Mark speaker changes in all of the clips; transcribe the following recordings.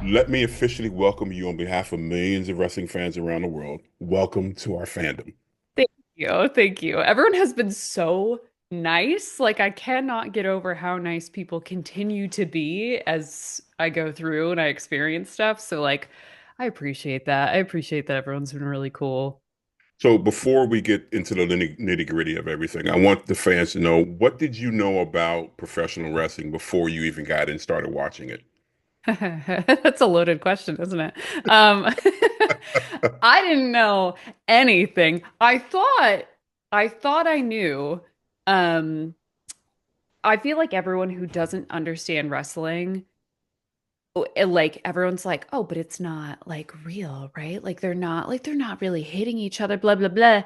Speaker 1: Let me officially welcome you on behalf of millions of wrestling fans around the world. Welcome to our fandom.
Speaker 2: Thank you. Thank you. Everyone has been so nice. Like, I cannot get over how nice people continue to be as I go through and I experience stuff. So, like, I appreciate that. I appreciate that everyone's been really cool.
Speaker 1: So before we get into the nitty-gritty of everything, I want the fans to know, what did you know about professional wrestling before you even got in and started watching it?
Speaker 2: That's a loaded question, isn't it? Um, I didn't know anything. I thought I knew. Um, I feel like everyone who doesn't understand wrestling like everyone's like, oh, but it's not like real, right? Like they're not really hitting each other, blah blah blah.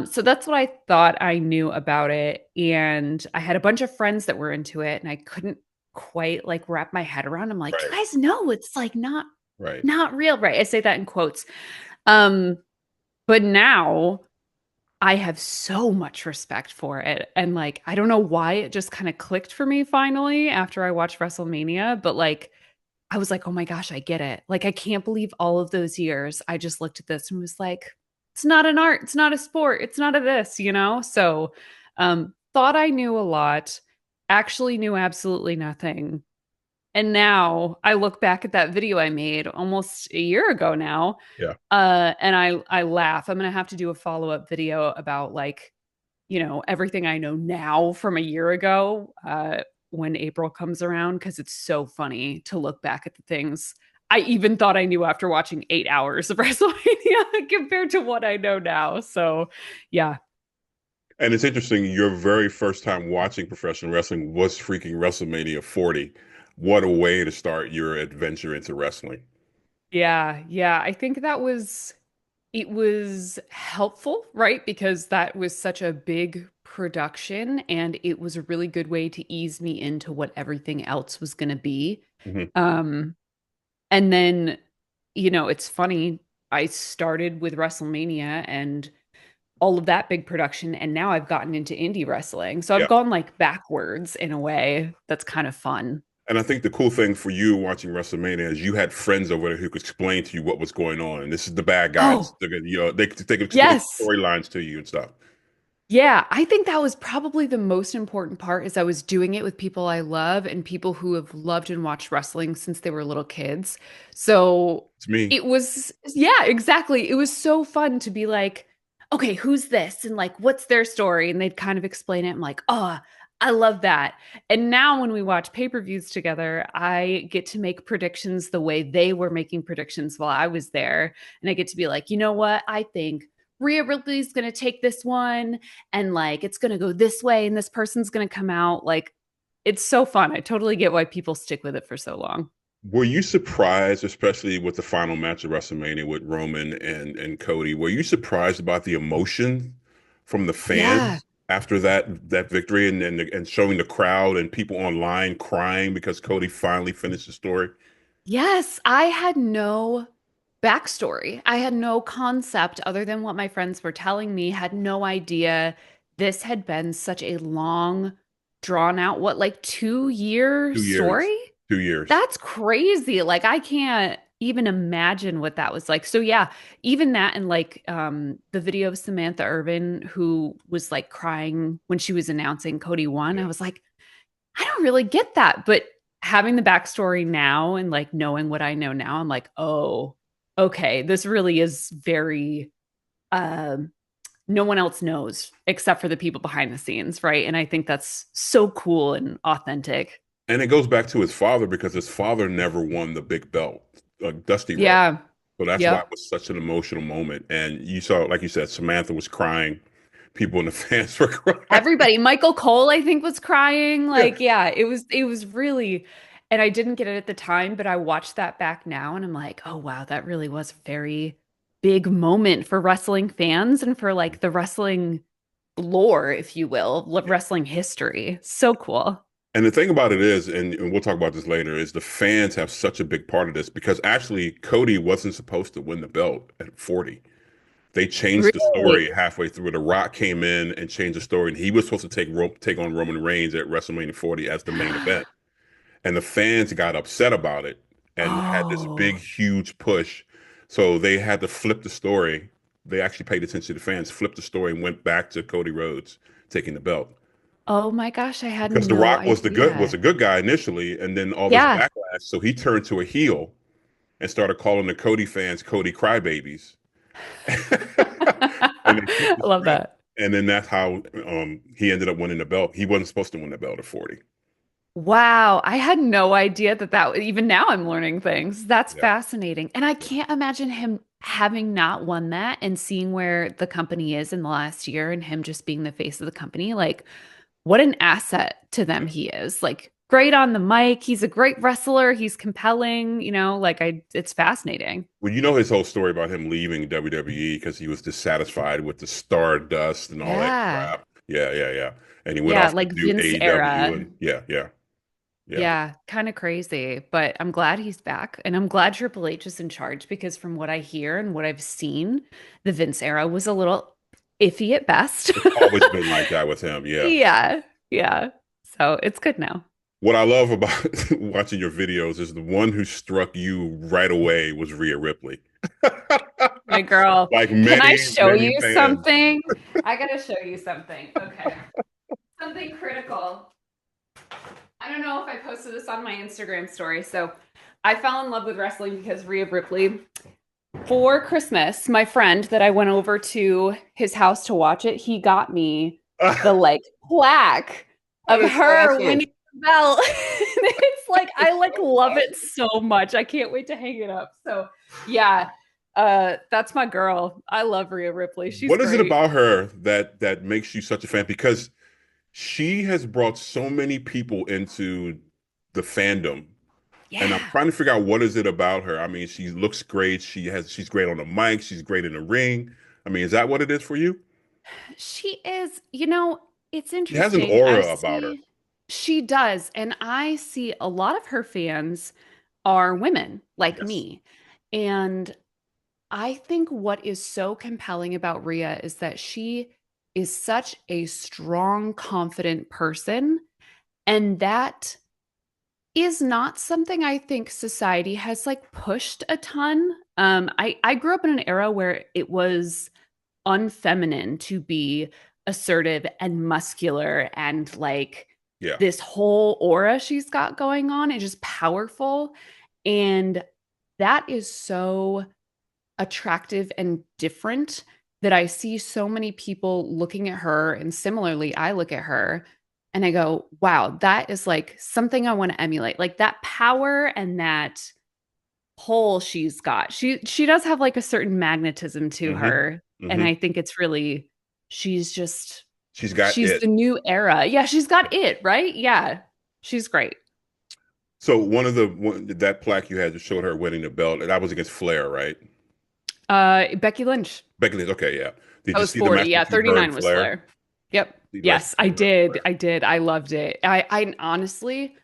Speaker 2: So that's what I thought I knew about it. And I had a bunch of friends that were into it, and I couldn't quite like wrap my head around. I'm like, you
Speaker 1: Right,
Speaker 2: guys know it's like not
Speaker 1: right.
Speaker 2: not real, right? I say that in quotes. Um, but now I have so much respect for it. And like, I don't know why it just kind of clicked for me finally after I watched WrestleMania, but like I was like, oh my gosh, I get it. Like, I can't believe all of those years I just looked at this and was like, it's not an art, it's not a sport, it's not a this, you know? So, thought I knew a lot, actually knew absolutely nothing. And now I look back at that video I made almost a year ago now,
Speaker 1: Yeah.
Speaker 2: and I laugh. I'm gonna have to do a follow-up video about like everything I know now from a year ago when April comes around, because it's so funny to look back at the things I even thought I knew after watching 8 hours of WrestleMania compared to what I know now. So, yeah.
Speaker 1: And it's interesting, your very first time watching professional wrestling was freaking WrestleMania 40. What a way to start your adventure into wrestling.
Speaker 2: Yeah, yeah. I think it was helpful, right? Because that was such a big production and it was a really good way to ease me into what everything else was going to be.
Speaker 1: Mhm.
Speaker 2: Um, And then, it's funny. I started with WrestleMania and all of that big production, and now I've gotten into indie wrestling. So I've
Speaker 1: Yeah.
Speaker 2: gone like backwards in a way that's kind of fun.
Speaker 1: And I think the cool thing for you watching WrestleMania is you had friends over there who could explain to you what was going on. And this is the bad guys.
Speaker 2: Oh,
Speaker 1: They could explain
Speaker 2: yes.
Speaker 1: storylines to you and stuff.
Speaker 2: Yeah, I think that was probably the most important part is I was doing it with people I love and people who have loved and watched wrestling since they were little kids. So
Speaker 1: It's me.
Speaker 2: it was, yeah, exactly. It was so fun to be like, okay, who's this? And like, what's their story? And they'd kind of explain it. I'm like, oh, I love that. And now when we watch pay-per-views together, I get to make predictions the way they were making predictions while I was there. And I get to be like, you know what? I think Rhea Ripley's going to take this one and like it's going to go this way and this person's going to come out. Like it's so fun. I totally get why people stick with it for so long.
Speaker 1: Were you surprised, especially with the final match of WrestleMania with Roman and Cody? Were you surprised about the emotion from the
Speaker 2: Yeah.
Speaker 1: fans after that victory and showing the crowd and people online crying because Cody finally finished the story?
Speaker 2: Yes, I had no backstory. I had no concept other than what my friends were telling me, had no idea this had been such a long, drawn out, what, like 2 year
Speaker 1: 2 years.
Speaker 2: story?
Speaker 1: 2 years.
Speaker 2: That's crazy. Like I can't even imagine what that was like. So yeah, even that and like the video of Samantha Irvin who was like crying when she was announcing Cody won. I
Speaker 1: Yeah.
Speaker 2: was like, I don't really get that. But having the backstory now and like knowing what I know now, I'm like, oh, okay, this really is very um no one else knows except for the people behind the scenes, right? And I think that's so cool and authentic.
Speaker 1: And it goes back to his father because his father never won the big belt, Dusty Rhodes.
Speaker 2: Yeah.
Speaker 1: So that's why it
Speaker 2: Yep.
Speaker 1: was such an emotional moment. And you saw, like you said, Samantha was crying. People in the fans were crying.
Speaker 2: Everybody, Michael Cole, I think, was crying.
Speaker 1: Yeah.
Speaker 2: Like, yeah, it was really, and I didn't get it at the time, but I watched that back now and I'm like, oh wow, that really was a very big moment for wrestling fans and for like the wrestling lore, if you will, wrestling history. So cool.
Speaker 1: And the thing about it is, and we'll talk about this later, is the fans have such a big part of this because actually Cody wasn't supposed to win the belt at 40. They changed the
Speaker 2: Really?
Speaker 1: story halfway through. The Rock came in and changed the story, and he was supposed to take on Roman Reigns at WrestleMania 40 as the main event. And the fans got upset about it. and had this big,
Speaker 2: Oh.
Speaker 1: huge push. So they had to flip the story. They actually paid attention to the fans, flipped the story, and went back to Cody Rhodes taking the belt
Speaker 2: Oh my gosh, I had
Speaker 1: because The
Speaker 2: no
Speaker 1: Rock was a
Speaker 2: idea.
Speaker 1: good guy initially, and then all this
Speaker 2: Yeah.
Speaker 1: backlash. So he turned to a heel and started calling the Cody fans Cody crybabies, and they flipped
Speaker 2: I
Speaker 1: the
Speaker 2: love
Speaker 1: script.
Speaker 2: that.
Speaker 1: And then that's how he ended up winning the belt. He wasn't supposed to win the belt at 40.
Speaker 2: Wow, I had no idea that even now I'm learning things. That's
Speaker 1: Yeah.
Speaker 2: fascinating. And I can't imagine him having not won that and seeing where the company is in the last year and him just being the face of the company. Like, what an asset to them he is. Like, great on the mic. He's a great wrestler. He's compelling, it's fascinating.
Speaker 1: Well, you know his whole story about him leaving WWE because he was dissatisfied with the Stardust and all that
Speaker 2: Yeah.
Speaker 1: crap. Yeah, yeah, yeah. And he went
Speaker 2: Yeah,
Speaker 1: off to
Speaker 2: like
Speaker 1: do
Speaker 2: Vince
Speaker 1: AEW
Speaker 2: era.
Speaker 1: and yeah, yeah, yeah.
Speaker 2: Yeah, kind of crazy, but I'm glad he's back. And I'm glad Triple H is in charge because from what I hear and what I've seen, the Vince era was a little iffy at best.
Speaker 1: It's always been like that with him. Yeah.
Speaker 2: Yeah, yeah. So it's good now.
Speaker 1: What I love about watching your videos is the one who struck you right away was Rhea Ripley.
Speaker 2: My girl,
Speaker 1: Like
Speaker 2: can I
Speaker 1: many,
Speaker 2: show
Speaker 1: many
Speaker 2: you
Speaker 1: fans.
Speaker 2: something? I gotta show you something. Okay. Something critical. I don't know if I posted this on my Instagram story. So I fell in love with wrestling because Rhea Ripley. For Christmas, my friend that I went over to his house to watch it, he got me the
Speaker 1: That
Speaker 2: like plaque of
Speaker 1: is
Speaker 2: her
Speaker 1: awesome.
Speaker 2: winning the belt. It's like I like love it so much. I can't wait to hang it up. So yeah, that's my girl. I love Rhea Ripley. She's
Speaker 1: What is it
Speaker 2: great.
Speaker 1: about her that makes you such a fan? Because she has brought so many people into the fandom, and I'm
Speaker 2: Yeah.
Speaker 1: trying to figure out what is it about her. I mean, she looks great. She's great on the mic. She's great in the ring. I mean, is that what it is for you?
Speaker 2: She is, it's
Speaker 1: She has an
Speaker 2: interesting. I
Speaker 1: aura about her.
Speaker 2: see she does, and I see a lot of her fans are women like
Speaker 1: Yes.
Speaker 2: me. And I think what is so compelling about Rhea is that she is such a strong, confident person. And that is not something I think society has like pushed a ton. I grew up in an era where it was unfeminine to be assertive and muscular and like
Speaker 1: Yeah.
Speaker 2: this whole aura she's got going on is just powerful. And that is so attractive and different that I see so many people looking at her. And similarly, I look at her and I go, wow, that is like something I want to emulate. Like that power and that pull she's got. She does have like a certain magnetism to
Speaker 1: hmm
Speaker 2: her. And
Speaker 1: hmm
Speaker 2: I think it's really, she's just,
Speaker 1: She's got
Speaker 2: she's
Speaker 1: it.
Speaker 2: the new era. Yeah, she's got it, right? Yeah, she's great.
Speaker 1: So that plaque you had that showed her winning the belt, and that was against Flair, right?
Speaker 2: Becky Lynch.
Speaker 1: Becky Lynch. Okay, yeah. Did
Speaker 2: I
Speaker 1: you
Speaker 2: was
Speaker 1: see the
Speaker 2: 40.
Speaker 1: match
Speaker 2: Yeah,
Speaker 1: between her and
Speaker 2: 39 was
Speaker 1: Flair?
Speaker 2: Flair. Yep.
Speaker 1: The match
Speaker 2: Yes, I
Speaker 1: between her and
Speaker 2: did.
Speaker 1: Flair.
Speaker 2: I did. I loved it. I honestly,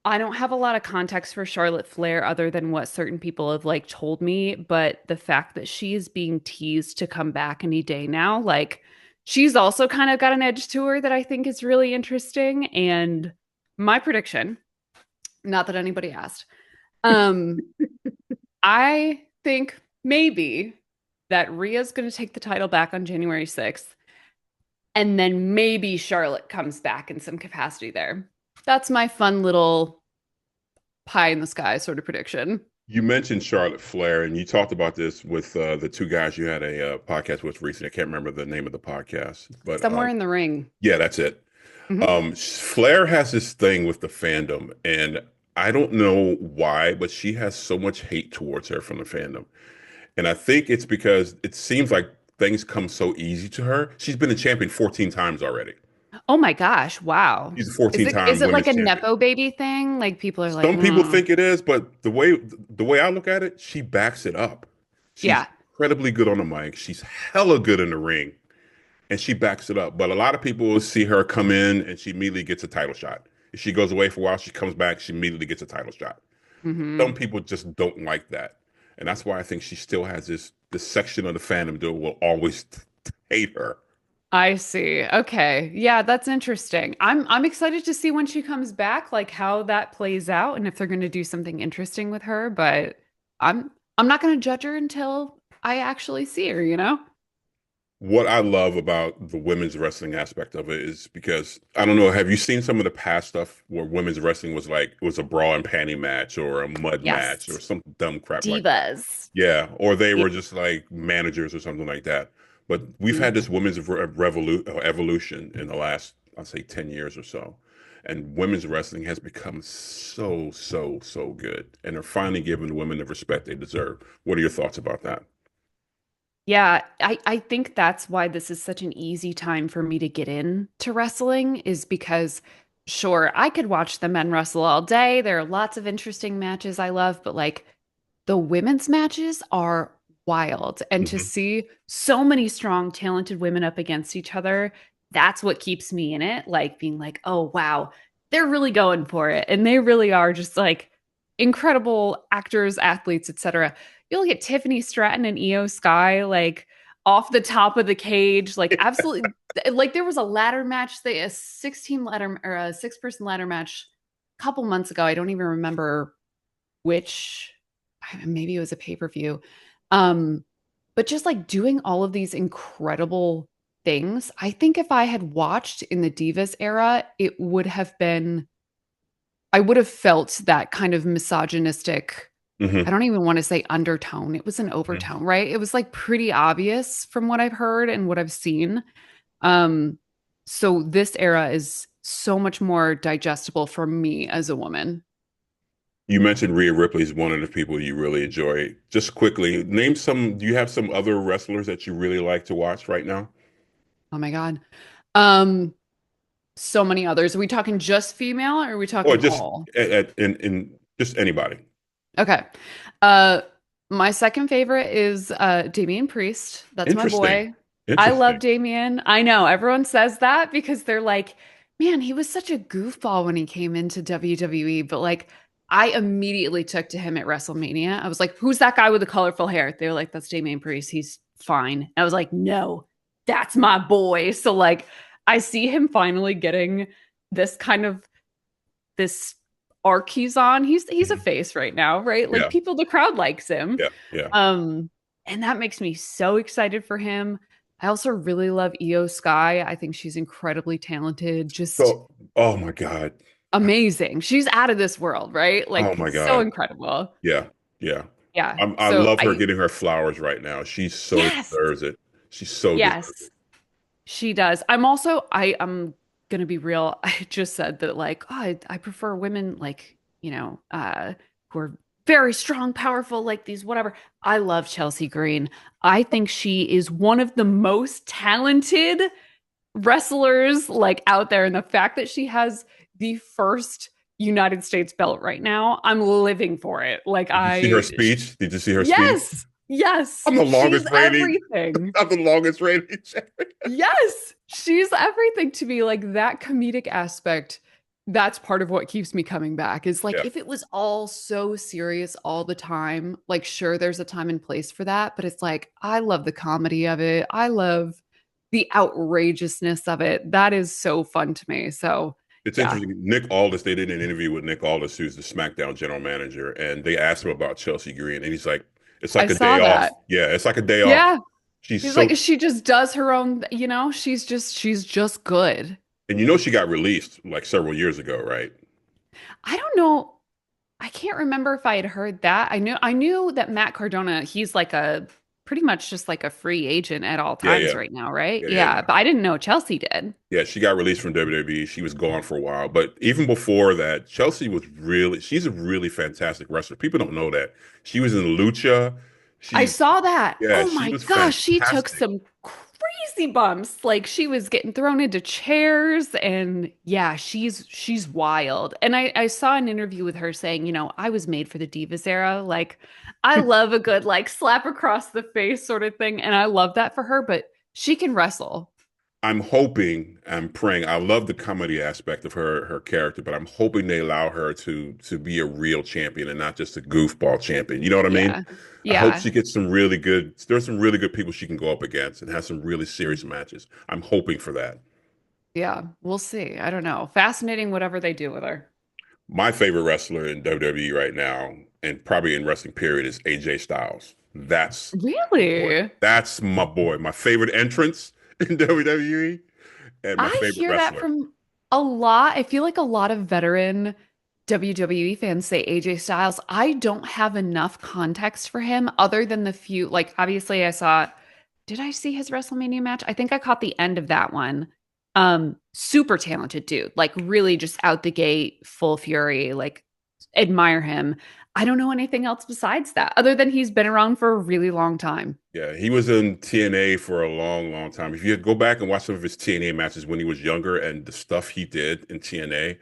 Speaker 2: I don't have a lot of context for Charlotte Flair other than what certain people have like told me, but the fact that she is being teased to come back any day now, like she's also kind of got an edge to her that I think is really interesting. And my prediction, not that anybody asked, um, I think maybe that Rhea's going to take the title back on January 6th, and then maybe Charlotte comes back in some capacity there. That's my fun little pie in the sky sort of prediction.
Speaker 1: You mentioned Charlotte Flair, and you talked about this with the two guys you had a podcast with recently. I can't remember the name of the podcast, but
Speaker 2: Somewhere in the ring.
Speaker 1: yeah, that's it.
Speaker 2: Mhm.
Speaker 1: Flair has this thing with the fandom, and I don't know why, but she has so much hate towards her from the fandom. And I think it's because it seems like things come so easy to her. She's been a champion 14 times already.
Speaker 2: Oh my gosh, wow.
Speaker 1: She's a
Speaker 2: Is
Speaker 1: 14
Speaker 2: it is
Speaker 1: time
Speaker 2: it like
Speaker 1: women's
Speaker 2: a
Speaker 1: champion.
Speaker 2: nepo baby thing? Like people are like,
Speaker 1: Some people
Speaker 2: mm,
Speaker 1: think it is, but the way I look at it, she backs it up. She's
Speaker 2: yeah.
Speaker 1: incredibly good on the mic. She's hella good in the ring, and she backs it up. But a lot of people will see her come in and she immediately gets a title shot. If she goes away for a while, she comes back, she immediately gets a title shot. Some
Speaker 2: Hmm.
Speaker 1: people just don't like that. And that's why I think she still has this section of the fandom that will always hate her.
Speaker 2: I see. Okay. Yeah, that's interesting. I'm excited to see when she comes back, like how that plays out and if they're going to do something interesting with her, but I'm not going to judge her until I actually see her, you know?
Speaker 1: What I love about the women's wrestling aspect of it is because I don't know, have you seen some of the past stuff where women's wrestling was like it was a bra and panty match or a mud match or
Speaker 2: Yes.
Speaker 1: some dumb crap like that?
Speaker 2: Divas.
Speaker 1: Yeah, or they
Speaker 2: Yeah.
Speaker 1: were just like managers or something like that. But we've had
Speaker 2: Mhm.
Speaker 1: this women's evolution in the last, I'd say, 10 years or so. And women's wrestling has become so, so, so good. And they're finally giving the women the respect they deserve. What are your thoughts about that?
Speaker 2: Yeah, I think that's why this is such an easy time for me to get into wrestling is because sure, I could watch the men wrestle all day. There are lots of interesting matches I love, but like the women's matches are wild. And to
Speaker 1: Hmm.
Speaker 2: see so many strong, talented women up against each other, that's what keeps me in it. Like being like, oh, wow, they're really going for it. And they really are just like incredible actors, athletes, etc. You look at Tiffany Stratton and Io Sky, like off the top of the cage, like absolutely. Like there was a ladder match, a 16 ladder or a 6-person ladder match a couple months ago. I don't even remember which maybe it was a pay-per-view. Um, but just like doing all of these incredible things, I think if I had watched in the Divas era, it would have been, I would have felt that kind of misogynistic, I
Speaker 1: Hmm.
Speaker 2: don't even want to say undertone. It was an overtone, right? It was like pretty obvious from what I've heard and what I've seen. Um, so this era is so much more digestible for me as a woman.
Speaker 1: You mentioned Rhea Ripley is one of the people you really enjoy. Just quickly, name some, do you have some other wrestlers that you really like to watch right now?
Speaker 2: Oh my God. Um, So many others. Are we talking just female or are we
Speaker 1: Or
Speaker 2: talking
Speaker 1: just
Speaker 2: all?
Speaker 1: in just anybody.
Speaker 2: Okay. Uh my second favorite is Damian Priest. That's my
Speaker 1: Interesting.
Speaker 2: boy. I love
Speaker 1: Interesting.
Speaker 2: Damian. I know everyone says that because they're like, man, he was such a goofball when he came into WWE, but like I immediately took to him at WrestleMania. I was like, who's that guy with the colorful hair? They were like, that's Damian Priest. He's fine. I was like, no, that's my boy. So like I see him finally getting this kind of this arc he's on. He's a
Speaker 1: Mhm.
Speaker 2: face right now, right? Like
Speaker 1: Yeah,
Speaker 2: people, the crowd likes him.
Speaker 1: yeah, yeah.
Speaker 2: Um, and that makes me so excited for him. I also really love Io Sky. I think she's incredibly talented, just
Speaker 1: So, oh my God.
Speaker 2: amazing. She's out of this world, right?
Speaker 1: Oh
Speaker 2: Like
Speaker 1: my
Speaker 2: so
Speaker 1: God.
Speaker 2: incredible.
Speaker 1: Yeah, yeah.
Speaker 2: Yeah.
Speaker 1: I
Speaker 2: So
Speaker 1: love her
Speaker 2: I
Speaker 1: getting her flowers right now. She so
Speaker 2: yes,
Speaker 1: deserves it. She so deserves
Speaker 2: yes.
Speaker 1: it.
Speaker 2: She does. I'm gonna be real. I just said that like, oh, I prefer women like, who are very strong, powerful, like these, whatever. I love Chelsea Green. I think she is one of the most talented wrestlers like out there. And the fact that she has the first United States belt right now, I'm living for it. Like
Speaker 1: Did you see her speech? Did you see her speech?
Speaker 2: yes, yes,
Speaker 1: I'm the
Speaker 2: she's
Speaker 1: longest reigning.
Speaker 2: everything.
Speaker 1: I'm the longest reigning champion.
Speaker 2: Yes, she's everything to me. Like that comedic aspect, that's part of what keeps me coming back. Is like
Speaker 1: Yeah.
Speaker 2: if it was all so serious all the time, like sure, there's a time and place for that, but it's like I love the comedy of it. I love the outrageousness of it. That is so fun to me. So
Speaker 1: It's
Speaker 2: yeah,
Speaker 1: interesting. Nick Aldis, they did an interview with Nick Aldis, who's the Smackdown general manager, and they asked him about Chelsea Green, and he's like, "It's
Speaker 2: I
Speaker 1: like a day
Speaker 2: saw
Speaker 1: off.
Speaker 2: that.
Speaker 1: Yeah, it's like a day off.
Speaker 2: Yeah.
Speaker 1: She's
Speaker 2: He's
Speaker 1: so."
Speaker 2: like, she just does her own, she's just good.
Speaker 1: And you know, she got released like several years ago, right?
Speaker 2: I don't know. I can't remember if I had heard that. I knew that Matt Cardona, he's like a pretty much just like a free agent at all
Speaker 1: Yeah,
Speaker 2: times
Speaker 1: yeah,
Speaker 2: right now, right?
Speaker 1: yeah, yeah,
Speaker 2: Yeah,
Speaker 1: yeah.
Speaker 2: but I didn't know Chelsea did.
Speaker 1: Yeah, she got released from WWE. She was gone for a while, but even before that, Chelsea was really, she's a really fantastic wrestler. People don't know that. She was in Lucha.
Speaker 2: I
Speaker 1: She,
Speaker 2: saw that.
Speaker 1: yeah,
Speaker 2: Oh
Speaker 1: she
Speaker 2: my
Speaker 1: was
Speaker 2: gosh, she took
Speaker 1: fantastic.
Speaker 2: some crazy bumps. Like she was getting thrown into chairs and yeah, she's wild. And I saw an interview with her saying, I was made for the Divas era. Like I love a good like slap across the face sort of thing and I love that for her, but she can wrestle.
Speaker 1: I'm hoping, I'm praying. I love the comedy aspect of her character, but I'm hoping they allow her to be a real champion and not just a goofball champion. You know what I mean?
Speaker 2: Yeah.
Speaker 1: I hope
Speaker 2: Yeah.
Speaker 1: she gets some really good. There's some really good people she can go up against and have some really serious matches. I'm hoping for that.
Speaker 2: Yeah. We'll see. I don't know. Fascinating whatever they do with her.
Speaker 1: My favorite wrestler in WWE right now, and probably in wrestling period, is AJ Styles. That's my boy.
Speaker 2: Really?
Speaker 1: That's my boy. My favorite entrance in WWE and my
Speaker 2: I
Speaker 1: favorite
Speaker 2: hear that
Speaker 1: wrestler.
Speaker 2: from a lot. I feel like a lot of veteran WWE fans say AJ Styles. I don't have enough context for him other than the few, like obviously I saw, did I see his WrestleMania match? I think I caught the end of that one. Super talented dude, like really just out the gate, full fury, like admire him. I don't know anything else besides that, other than he's been around for a really long time.
Speaker 1: Yeah, he was in TNA for a long, long time. If you go back and watch some of his TNA matches when he was younger and the stuff he did in TNA,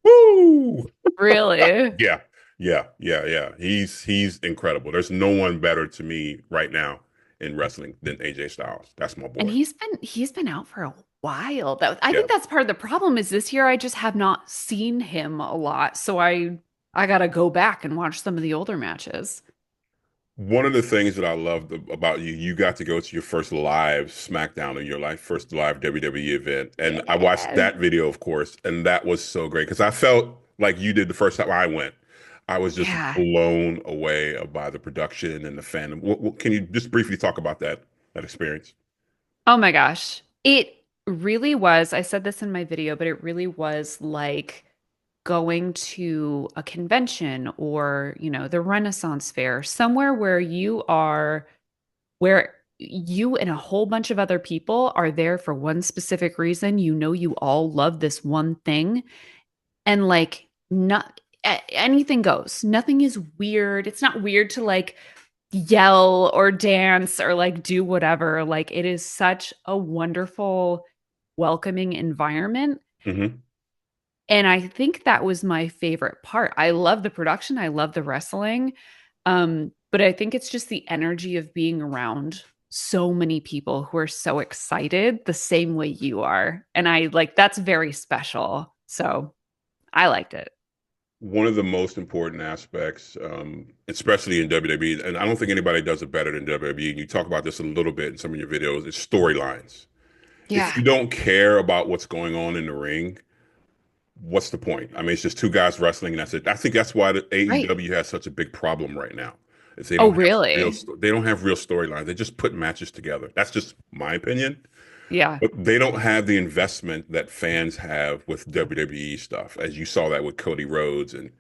Speaker 1: woo!
Speaker 2: Really?
Speaker 1: Yeah, yeah. He's incredible. There's no one better to me right now in wrestling than AJ Styles. That's my
Speaker 2: And
Speaker 1: boy.
Speaker 2: he's been out for a while. That I
Speaker 1: Yeah.
Speaker 2: think that's part of the problem is this year I just have not seen him a lot. So I gotta go back and watch some of the older matches.
Speaker 1: One of the things that I loved about you, you got to go to your first live Smackdown in your life, first live WWE event. And I watched
Speaker 2: Yeah.
Speaker 1: that video, of course, and that was so great because I felt like you did the first time I went. I was just
Speaker 2: Yeah.
Speaker 1: blown away by the production and the fandom. Can you just briefly talk about that experience?
Speaker 2: Oh my gosh. It really was. I said this in my video, but it really was like going to a convention or, the Renaissance Fair, somewhere where you and a whole bunch of other people are there for one specific reason. You all love this one thing, and like not anything goes. Nothing is weird. It's not weird to like yell or dance or like do whatever. Like it is such a wonderful, welcoming environment.
Speaker 1: Hmm.
Speaker 2: And I think that was my favorite part. I love the production, I love the wrestling. But I think it's just the energy of being around so many people who are so excited the same way you are. And I like that's very special. So I liked it.
Speaker 1: One of the most important aspects, especially in WWE, and I don't think anybody does it better than WWE, and you talk about this a little bit in some of your videos, is storylines. If
Speaker 2: Yeah.
Speaker 1: you don't care about what's going on in the ring, what's the point? I mean, it's just two guys wrestling, and that's it. I think that's why the
Speaker 2: Right.
Speaker 1: AEW has such a big problem right now. Is they
Speaker 2: Oh,
Speaker 1: don't have real
Speaker 2: really?
Speaker 1: they don't have real storylines. They just put matches together. That's just my opinion.
Speaker 2: Yeah.
Speaker 1: But they don't have the investment that fans have with WWE stuff, as you saw that with Cody Rhodes. And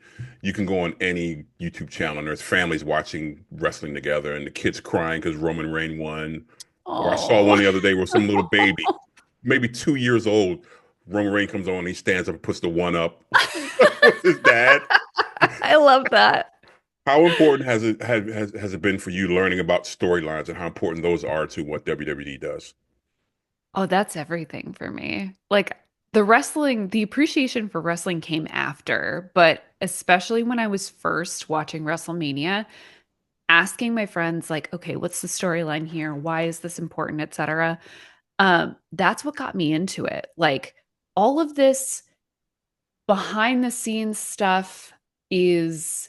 Speaker 1: you can go on any YouTube channel and there's families watching wrestling together and the kids crying because Roman Reigns won. Or I saw one
Speaker 2: Oh,
Speaker 1: the other day where some little baby, maybe 2 years old, Roman Reigns comes on and he stands up and puts the one up with his dad.
Speaker 2: I love that.
Speaker 1: How important has it been for you learning about storylines and how important those are to what WWE does?
Speaker 2: Oh, that's everything for me. Like the appreciation for wrestling came after, but especially when I was first watching WrestleMania, asking my friends like, okay, what's the storyline here? Why is this important, etc. That's what got me into it. Like all of this behind the scenes stuff is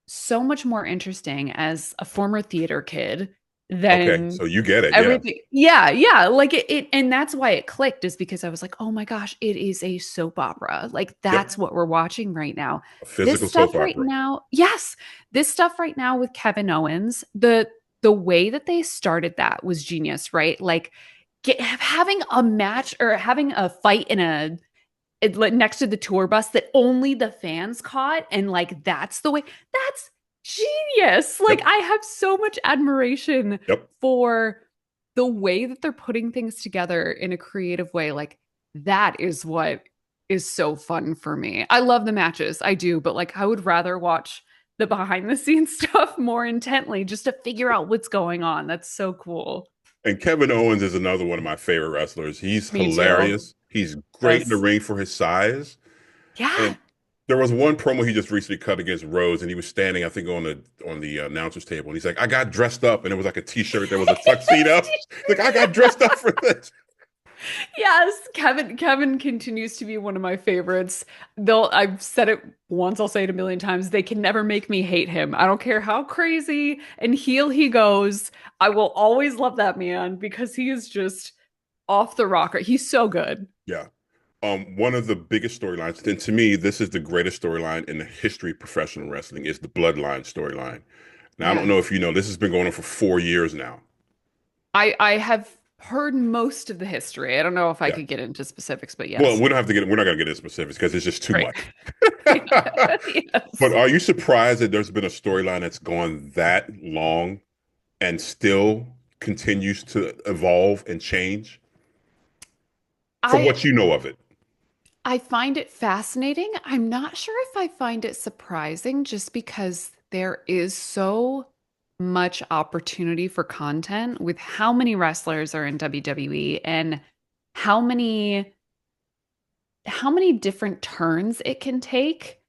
Speaker 2: so much more interesting as a former theater kid
Speaker 1: Okay,
Speaker 2: than
Speaker 1: so you get it, yeah.
Speaker 2: everything. Yeah, yeah. Like it, and that's why it clicked, is because I was like, oh my gosh, it is a soap opera. Like
Speaker 1: Yep,
Speaker 2: that's what we're watching right now.
Speaker 1: a
Speaker 2: This
Speaker 1: physical soap
Speaker 2: stuff right
Speaker 1: opera.
Speaker 2: now, yes, this stuff right now with Kevin Owens, the way that they started that was genius, right? Like having a match or having a fight in like, next to the tour bus that only the fans caught, and like that's the way. That's genius. Like
Speaker 1: Yep,
Speaker 2: I have so much admiration
Speaker 1: yep.
Speaker 2: for the way that they're putting things together in a creative way. Like that is what is so fun for me. I love the matches, I do, but like I would rather watch the behind the scenes stuff more intently just to figure out what's going on. That's so cool.
Speaker 1: And Kevin Owens is another one of my favorite wrestlers. He's
Speaker 2: Me too.
Speaker 1: hilarious. He's great in the
Speaker 2: Yes.
Speaker 1: ring for his size.
Speaker 2: Yeah.
Speaker 1: And there was one promo he just recently cut against Rhodes, and he was standing, I think, on the announcer's table, and he's like, "I got dressed up," and it was like a T-shirt. There was a tuxedo. Like, I got dressed up for this.
Speaker 2: Yes, Kevin continues to be one of my favorites. I've said it once, I'll say it a million times. They can never make me hate him. I don't care how crazy and heel he goes. I will always love that man because he is just off the rocker. He's so good.
Speaker 1: Yeah. One of the biggest storylines, and to me, this is the greatest storyline in the history of professional wrestling, is the Bloodline storyline. Now, I don't
Speaker 2: Yeah.
Speaker 1: know if you know, this has been going on for 4 years now.
Speaker 2: I have heard most of the history. I don't know if I
Speaker 1: Yeah.
Speaker 2: could get into specifics, but
Speaker 1: Well,
Speaker 2: yes.
Speaker 1: we're not going to get into specifics because it's just too
Speaker 2: Great.
Speaker 1: much. But
Speaker 2: Yes.
Speaker 1: are you surprised that there's been a storyline that's gone that long and still continues to evolve and change from
Speaker 2: I
Speaker 1: what you know of it?
Speaker 2: I find it fascinating. I'm not sure if I find it surprising just because there is so much opportunity for content with how many wrestlers are in WWE and how many how many different turns it can take.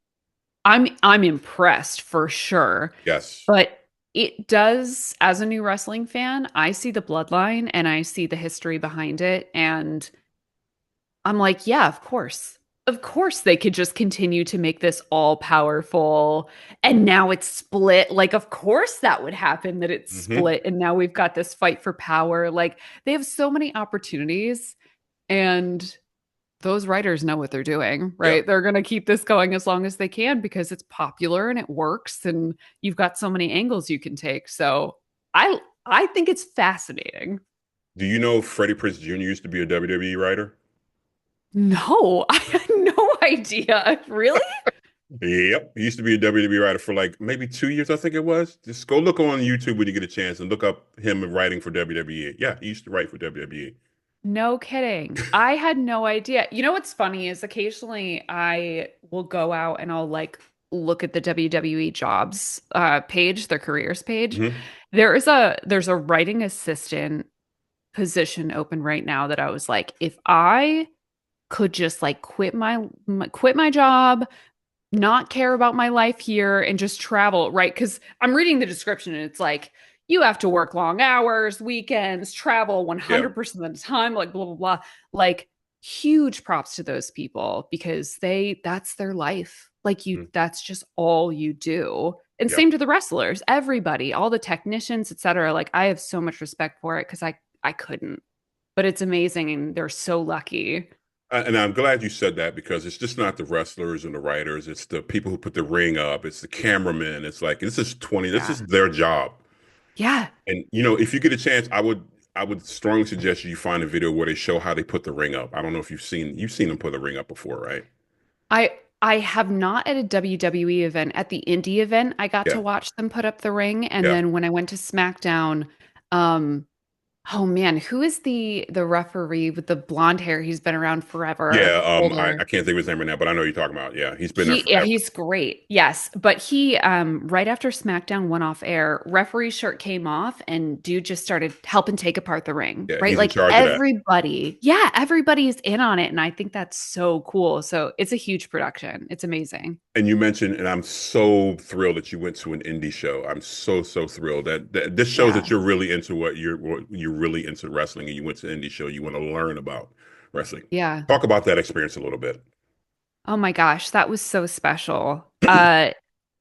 Speaker 2: I'm impressed for sure.
Speaker 1: Yes.
Speaker 2: But it does, as a new wrestling fan, I see the bloodline and I see the history behind it and I'm like, yeah, of course. Of course, they could just continue to make this all powerful. And now it's split. Like, of course, that would happen that it's
Speaker 1: Hmm.
Speaker 2: split. And now we've got this fight for power. Like, they have so many opportunities. And those writers know what they're doing,
Speaker 1: Yeah.
Speaker 2: right? They're going to keep this going as long as they can because it's popular and it works. And you've got so many angles you can take. So I think it's fascinating.
Speaker 1: Do you know Freddie Prinze Jr. used to be a WWE writer?
Speaker 2: No, I had no idea. Really?
Speaker 1: Yep. He used to be a WWE writer for like maybe 2 years, I think it was. Just go look on YouTube when you get a chance and look up him writing for WWE. Yeah, he used to write for WWE.
Speaker 2: No kidding. I had no idea. You know what's funny is occasionally I will go out and I'll like look at the WWE jobs page, their careers page.
Speaker 1: Hmm.
Speaker 2: There's a writing assistant position open right now that I was like, if I could just like quit my job, not care about my life here and just travel, right? Because I'm reading the description and it's like, you have to work long hours, weekends, travel
Speaker 1: Yeah.
Speaker 2: 100% of the time, like blah, blah, blah. Like, huge props to those people because that's their life. Like,
Speaker 1: Mhm.
Speaker 2: that's just all you do. And
Speaker 1: Yeah.
Speaker 2: same to the wrestlers, everybody, all the technicians, etc. Like, I have so much respect for it because I couldn't, but it's amazing and they're so lucky.
Speaker 1: And I'm glad you said that because it's just not the wrestlers and the writers. It's the people who put the ring up. It's the cameramen. It's like this
Speaker 2: Yeah.
Speaker 1: is their job.
Speaker 2: Yeah.
Speaker 1: And you know, if you get a chance, I would strongly suggest you find a video where they show how they put the ring up. I don't know if you've seen them put the ring up before, right?
Speaker 2: I have not at a WWE event. At the indie event, I got to
Speaker 1: Yeah.
Speaker 2: watch them put up the ring. And
Speaker 1: Yeah.
Speaker 2: then when I went to SmackDown, um, oh man, who is the referee with the blonde hair? He's been around forever,
Speaker 1: Yeah. I
Speaker 2: older.
Speaker 1: can't think of his name right now, but I know who you're talking about. Yeah, he's been there
Speaker 2: Yeah,
Speaker 1: forever.
Speaker 2: he's great. Yes. But he right after SmackDown went off air, referee shirt came off and dude just started helping take apart the ring,
Speaker 1: Yeah,
Speaker 2: right?
Speaker 1: he's in
Speaker 2: Like
Speaker 1: charge of that.
Speaker 2: everybody. Yeah, everybody's in on it and I think that's so cool. So, it's a huge production. It's amazing.
Speaker 1: And you mentioned, and I'm so thrilled that you went to an indie show. I'm so thrilled that this shows that
Speaker 2: Yeah.
Speaker 1: you're really into what you're really into wrestling, and you went to an indie show. You want to learn about wrestling.
Speaker 2: Yeah.
Speaker 1: Talk about that experience a little bit.
Speaker 2: Oh my gosh, that was so special.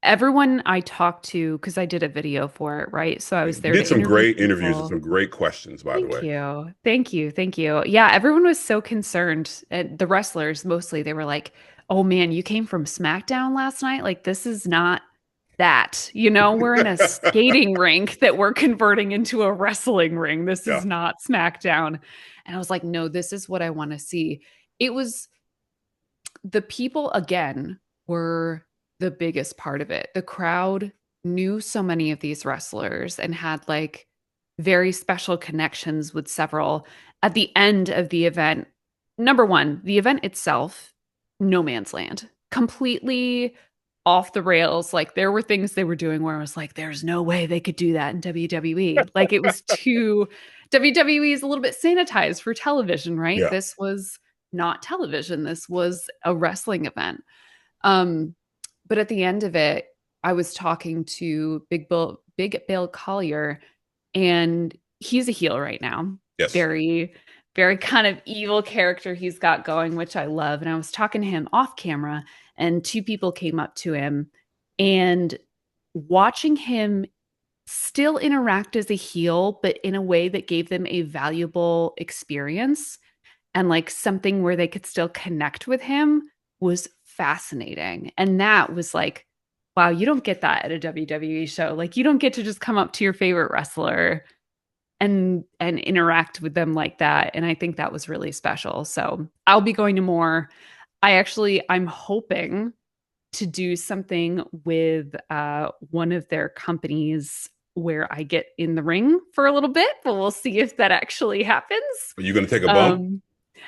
Speaker 2: Everyone I talked to, because I did a video for it, right? So I
Speaker 1: You
Speaker 2: was there
Speaker 1: did
Speaker 2: to
Speaker 1: some
Speaker 2: interview
Speaker 1: great interviews and
Speaker 2: people.
Speaker 1: some great questions, by the
Speaker 2: Thank
Speaker 1: way.
Speaker 2: you. Thank you. Thank you. Yeah, everyone was so concerned. The wrestlers mostly, they were like, oh man, you came from SmackDown last night? Like, this is not that. We're in a skating rink that we're converting into a wrestling ring. This
Speaker 1: Yeah.
Speaker 2: is not SmackDown. And I was like, no, this is what I want to see. It was the people again were the biggest part of it. The crowd knew so many of these wrestlers and had like very special connections with several. At the end of the event, number one, the event itself, no man's land, completely off the rails. Like there were things they were doing where I was like, there's no way they could do that in WWE. Like it was too, WWE is a little bit sanitized for television, right?
Speaker 1: Yeah.
Speaker 2: This was not television. This was a wrestling event. Um, but at the end of it, I was talking to Big Bill Collier, and he's a heel right now.
Speaker 1: Yes.
Speaker 2: Very. very kind of evil character he's got going, which I love. And I was talking to him off camera, and two people came up to him and watching him still interact as a heel, but in a way that gave them a valuable experience and like something where they could still connect with him was fascinating. And that was like, wow, you don't get that at a WWE show. Like you don't get to just come up to your favorite wrestler and interact with them like that. And I think that was really special. So I'll be going to more. I'm hoping to do something with one of their companies where I get in the ring for a little bit, but we'll see if that actually happens.
Speaker 1: Are you going to take a bump?
Speaker 2: Um,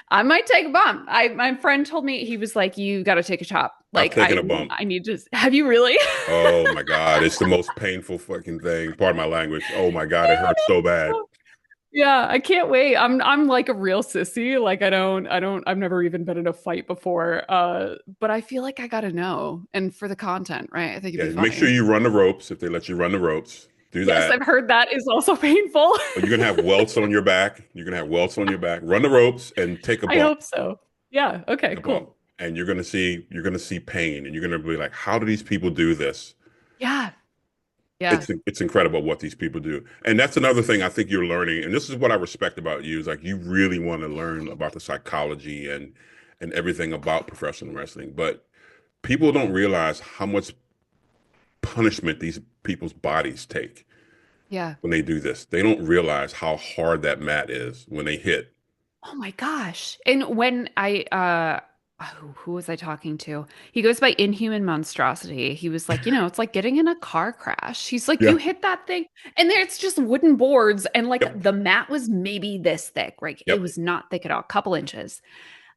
Speaker 2: I might take a bump. My friend told me, he was like, "You got to take a chop."
Speaker 1: I've
Speaker 2: Like
Speaker 1: taken a bump.
Speaker 2: I need to. Have you really?
Speaker 1: Oh my God, it's the most painful fucking thing. Pardon my language. Oh my God, it hurts so bad.
Speaker 2: Yeah, I can't wait. I'm like a real sissy. Like I've never even been in a fight before. But I feel like I gotta know. And for the content, right? I think it'd
Speaker 1: Yeah,
Speaker 2: be
Speaker 1: make sure
Speaker 2: funny.
Speaker 1: you run the ropes if they let you run the ropes. Do
Speaker 2: Yes,
Speaker 1: that.
Speaker 2: I've heard that is also painful.
Speaker 1: Or you're gonna have welts on your back. You're gonna have welts on your back. Run the ropes and take a
Speaker 2: I
Speaker 1: bump.
Speaker 2: hope so. Yeah, okay,
Speaker 1: Take a bump.
Speaker 2: cool.
Speaker 1: And you're gonna see pain, and you're gonna be like, how do these people do this?
Speaker 2: Yeah, yeah,
Speaker 1: It's incredible what these people do. And that's another thing I think you're learning. And this is what I respect about you is like you really want to learn about the psychology and everything about professional wrestling. But people don't realize how much punishment these people's bodies take
Speaker 2: yeah.
Speaker 1: when they do this. They don't realize how hard that mat is when they hit.
Speaker 2: Oh my gosh. And when who was I talking to? He goes by Inhuman Monstrosity. He was like, it's like getting in a car crash. He's like,
Speaker 1: Yeah.
Speaker 2: you hit that thing, and there it's just wooden boards, and like
Speaker 1: Yep.
Speaker 2: the mat was maybe this thick, right? It
Speaker 1: Yep.
Speaker 2: was not thick at all, couple inches.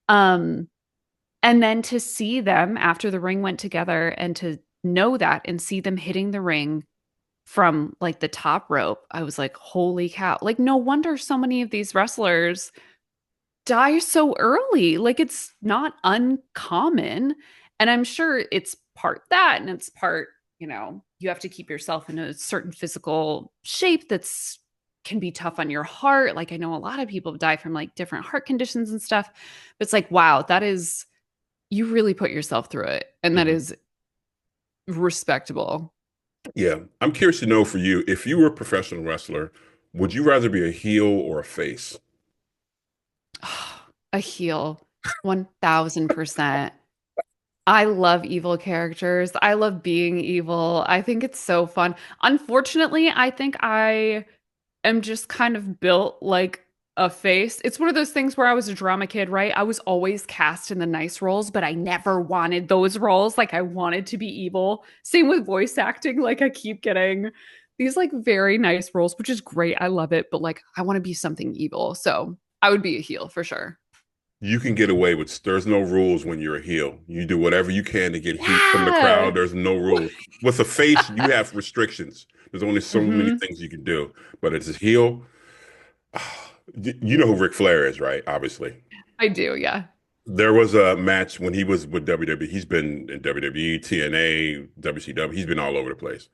Speaker 2: Um, and then to see them after the ring went together and to know that and see them hitting the ring from like the top rope, I was like, holy cow. Like, no wonder so many of these wrestlers die so early. Like it's not uncommon. And I'm sure it's part that and it's part, you have to keep yourself in a certain physical shape that's can be tough on your heart. Like I know a lot of people die from like different heart conditions and stuff. But it's like, wow, that is you really put yourself through it. And that
Speaker 1: Mhm.
Speaker 2: is respectable.
Speaker 1: Yeah. I'm curious to know for you, if you were a professional wrestler, would you rather be a heel or a face?
Speaker 2: A heel, 1000%. I love evil characters. I love being evil. I think it's so fun. Unfortunately, I think I am just kind of built like a face. It's one of those things where I was a drama kid, right? I was always cast in the nice roles, but I never wanted those roles. Like I wanted to be evil. Same with voice acting. Like I keep getting these like very nice roles, which is great. I love it, but like I want to be something evil. So I would be a heel for sure.
Speaker 1: You can get away with there's no rules when you're a heel. You do whatever you can to get heat from the
Speaker 2: Yeah.
Speaker 1: crowd. There's no rules. With a face, you have restrictions. There's only so many
Speaker 2: hmm
Speaker 1: things you can do. But as a heel, you know who Ric Flair is, right? Obviously.
Speaker 2: I do. Yeah.
Speaker 1: There was a match when he was with WWE. He's been in WWE, TNA, WCW. He's been all over the place.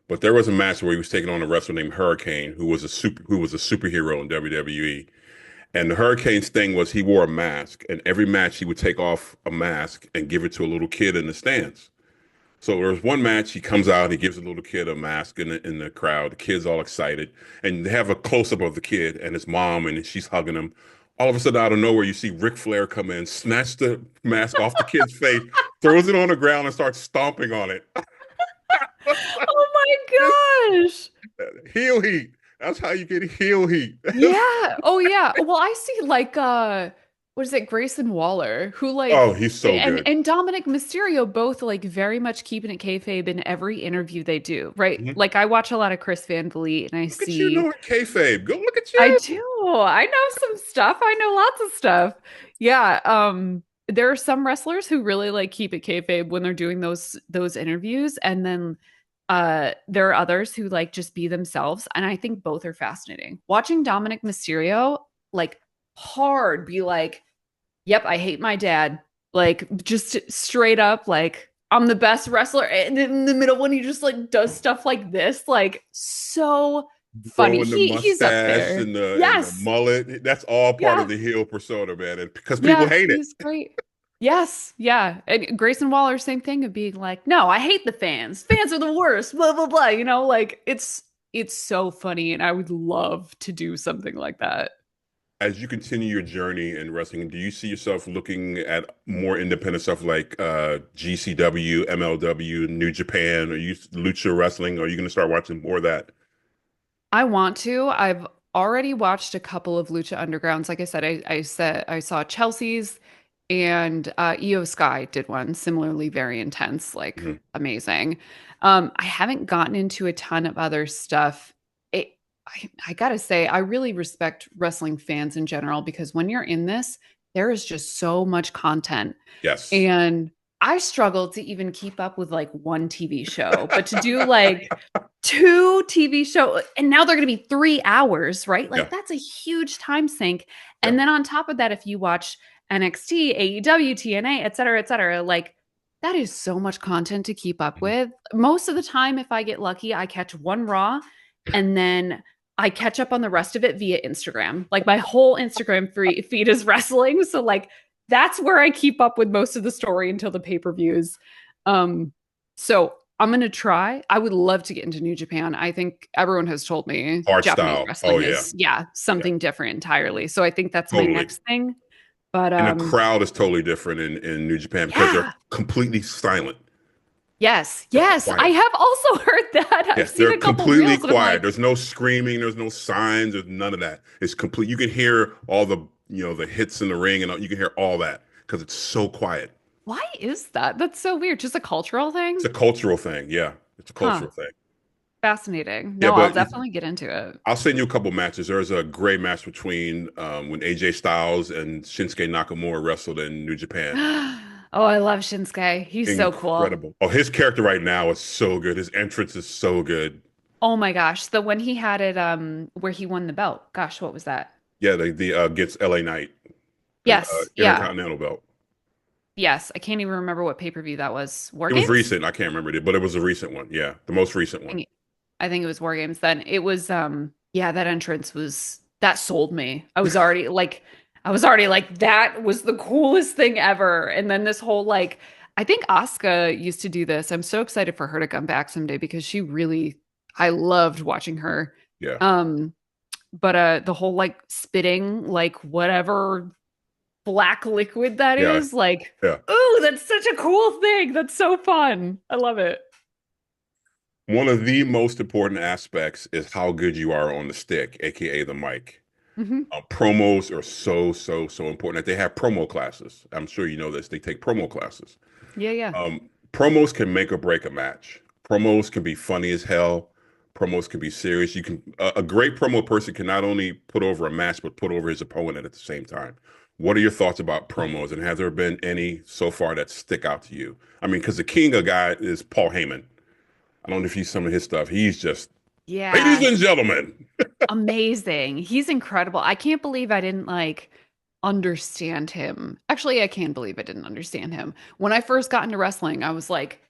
Speaker 1: But there was a match where he was taking on a wrestler named Hurricane, who was a superhero in WWE. And the Hurricane's thing was he wore a mask, and every match he would take off a mask and give it to a little kid in the stands. So there was one match, he comes out, he gives a little kid a mask in the crowd. The kid's all excited, and they have a close up of the kid and his mom, and she's hugging him. All of a sudden, out of nowhere, you see Ric Flair come in, snatch the mask off the kid's face, throws it on the ground, and starts stomping on it.
Speaker 2: Oh my gosh.
Speaker 1: Heel heat. That's how you get heel heat.
Speaker 2: Yeah. Oh yeah. Well, I see like what is it, Grayson Waller, who
Speaker 1: Oh,
Speaker 2: like
Speaker 1: he's so good.
Speaker 2: and Dominic Mysterio both like very much keeping it kayfabe in every interview they do, right?
Speaker 1: Mhm.
Speaker 2: Like I watch a lot of Chris Van Vliet and I
Speaker 1: Look at you
Speaker 2: see
Speaker 1: knowing kayfabe. Go look at
Speaker 2: I
Speaker 1: you.
Speaker 2: do. I know some stuff. I know lots of stuff. Yeah. There are some wrestlers who really like keep it kayfabe when they're doing those interviews, and then there are others who like just be themselves, and I think both are fascinating. Watching Dominic Mysterio like hard be like, "Yep, I hate my dad." Like just straight up like I'm the best wrestler, and in the middle when he just like does stuff like this, like so Funny.
Speaker 1: growing the
Speaker 2: He's up
Speaker 1: mustache
Speaker 2: there.
Speaker 1: and the
Speaker 2: Yes.
Speaker 1: mullet. That's all part of
Speaker 2: Yeah.
Speaker 1: the heel persona, man. And because people
Speaker 2: Yeah,
Speaker 1: hate it.
Speaker 2: he's great. Yes, yeah. And Grayson Waller, same thing of being like, no, I hate the fans. Fans are the worst, blah, blah, blah. Like it's so funny, and I would love to do something like that.
Speaker 1: As you continue your journey in wrestling, do you see yourself looking at more independent stuff like GCW, MLW, New Japan, or you Lucha Wrestling? Are you going to start watching more of that?
Speaker 2: I want to. I've already watched a couple of Lucha Undergrounds. Like I said I saw Chelsea's and Io Sky did one similarly very intense, like
Speaker 1: Mhm.
Speaker 2: amazing. I haven't gotten into a ton of other stuff. I gotta say, I really respect wrestling fans in general because when you're in this, there is just so much content.
Speaker 1: Yes.
Speaker 2: And I struggle to even keep up with like one TV show, but to do like two TV show and now they're going to be 3 hours, right?
Speaker 1: Yeah.
Speaker 2: Like that's a huge time sink.
Speaker 1: Yeah.
Speaker 2: And then on top of that, if you watch NXT, AEW, TNA, et cetera, like that is so much content to keep up
Speaker 1: Mhm.
Speaker 2: with. Most of the time, if I get lucky, I catch one Raw and then I catch up on the rest of it via Instagram. Like my whole Instagram feed is wrestling. So like that's where I keep up with most of the story until the pay-per-views. Um, so I'm gonna try. I would love to get into New Japan. I think everyone has told me
Speaker 1: Art
Speaker 2: Japanese
Speaker 1: style. Oh
Speaker 2: wrestling
Speaker 1: yeah.
Speaker 2: is, yeah,
Speaker 1: Yeah.
Speaker 2: something different entirely. So I think that's my
Speaker 1: Totally.
Speaker 2: next thing. But
Speaker 1: And the crowd is totally different in New Japan because they're
Speaker 2: yeah,
Speaker 1: completely silent.
Speaker 2: yes,
Speaker 1: They're
Speaker 2: yes. I
Speaker 1: quiet.
Speaker 2: have also heard that. I've
Speaker 1: Yeah,
Speaker 2: seen
Speaker 1: they're
Speaker 2: a couple
Speaker 1: completely
Speaker 2: reels and I'm
Speaker 1: quiet.
Speaker 2: like,
Speaker 1: There's no screaming. There's no signs. There's none of that. It's complete. You can hear all the hits in the ring, and you can hear all that because it's so quiet.
Speaker 2: why is that? That's so weird. Just a cultural
Speaker 1: It's
Speaker 2: thing?
Speaker 1: a cultural thing. Yeah, it's a
Speaker 2: Huh.
Speaker 1: cultural thing.
Speaker 2: Fascinating.
Speaker 1: Yeah,
Speaker 2: No, I'll
Speaker 1: but
Speaker 2: definitely get into it.
Speaker 1: I'll send you a couple matches. There's a great match between when AJ Styles and Shinsuke Nakamura wrestled in New Japan.
Speaker 2: Oh, I love Shinsuke. He's so cool.
Speaker 1: Incredible. Oh, his character right now is so good. His entrance is so good.
Speaker 2: Oh my gosh, the when he had it where he won the belt. Gosh, what was that?
Speaker 1: Yeah, the against LA Knight, the
Speaker 2: Yes, yeah.
Speaker 1: Intercontinental belt.
Speaker 2: Yes, I can't even remember what pay-per-view that was. War
Speaker 1: It was
Speaker 2: Games?
Speaker 1: recent. I can't remember it, but it was a recent one. Yeah, the most recent one.
Speaker 2: I think it was War Games then. It was yeah, that entrance was that sold me. I was already like that was the coolest thing ever. And then this whole like I think Asuka used to do this. I'm so excited for her to come back someday because she really I loved watching her.
Speaker 1: Yeah,
Speaker 2: Um but the whole like spitting like whatever black liquid that
Speaker 1: yeah,
Speaker 2: is like
Speaker 1: yeah.
Speaker 2: ooh, that's such a cool thing. That's so fun. I love it.
Speaker 1: One of the most important aspects is how good you are on the stick, aka the mic.
Speaker 2: Hmm.
Speaker 1: Promos are so important. They have promo classes. I'm sure you know this. They take promo classes.
Speaker 2: Yeah, yeah.
Speaker 1: Promos can make or break a match. Promos can be funny as hell. Promos can be serious. A great promo person can not only put over a match but put over his opponent at the same time. What are your thoughts about promos, and have there been any so far that stick out to you? I mean, because the king of guy is Paul Heyman. I don't know if you see some of his stuff. He's just, ladies
Speaker 2: Yeah,
Speaker 1: and gentlemen.
Speaker 2: amazing. He's incredible. I can't believe I didn't like understand him. Actually, I can believe I didn't understand him. When I first got into wrestling, I was like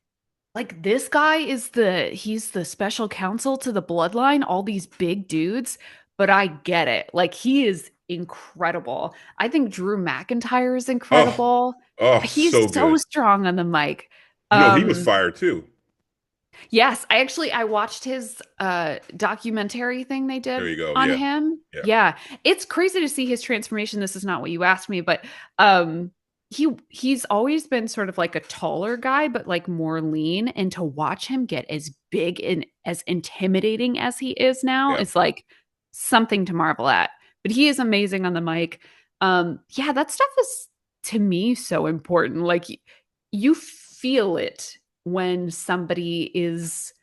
Speaker 2: this guy is he's the special counsel to the bloodline, all these big dudes, but I get it. Like he is incredible. I think Drew McIntyre is
Speaker 1: Oh,
Speaker 2: incredible.
Speaker 1: oh,
Speaker 2: He's
Speaker 1: so
Speaker 2: so
Speaker 1: good.
Speaker 2: strong on the mic.
Speaker 1: You know, he was
Speaker 2: Um,
Speaker 1: fired too.
Speaker 2: Yes, I watched his documentary thing they
Speaker 1: There
Speaker 2: did
Speaker 1: you go.
Speaker 2: on
Speaker 1: Yeah,
Speaker 2: him.
Speaker 1: yeah,
Speaker 2: Yeah. It's crazy to see his transformation. This is not what you asked me, but um he's always been sort of like a taller guy but like more lean, and to watch him get as big and as intimidating as he is now
Speaker 1: yeah.
Speaker 2: is like something to marvel at. But he is amazing on the mic. Yeah, that stuff is to me so important. Like you feel it when somebody is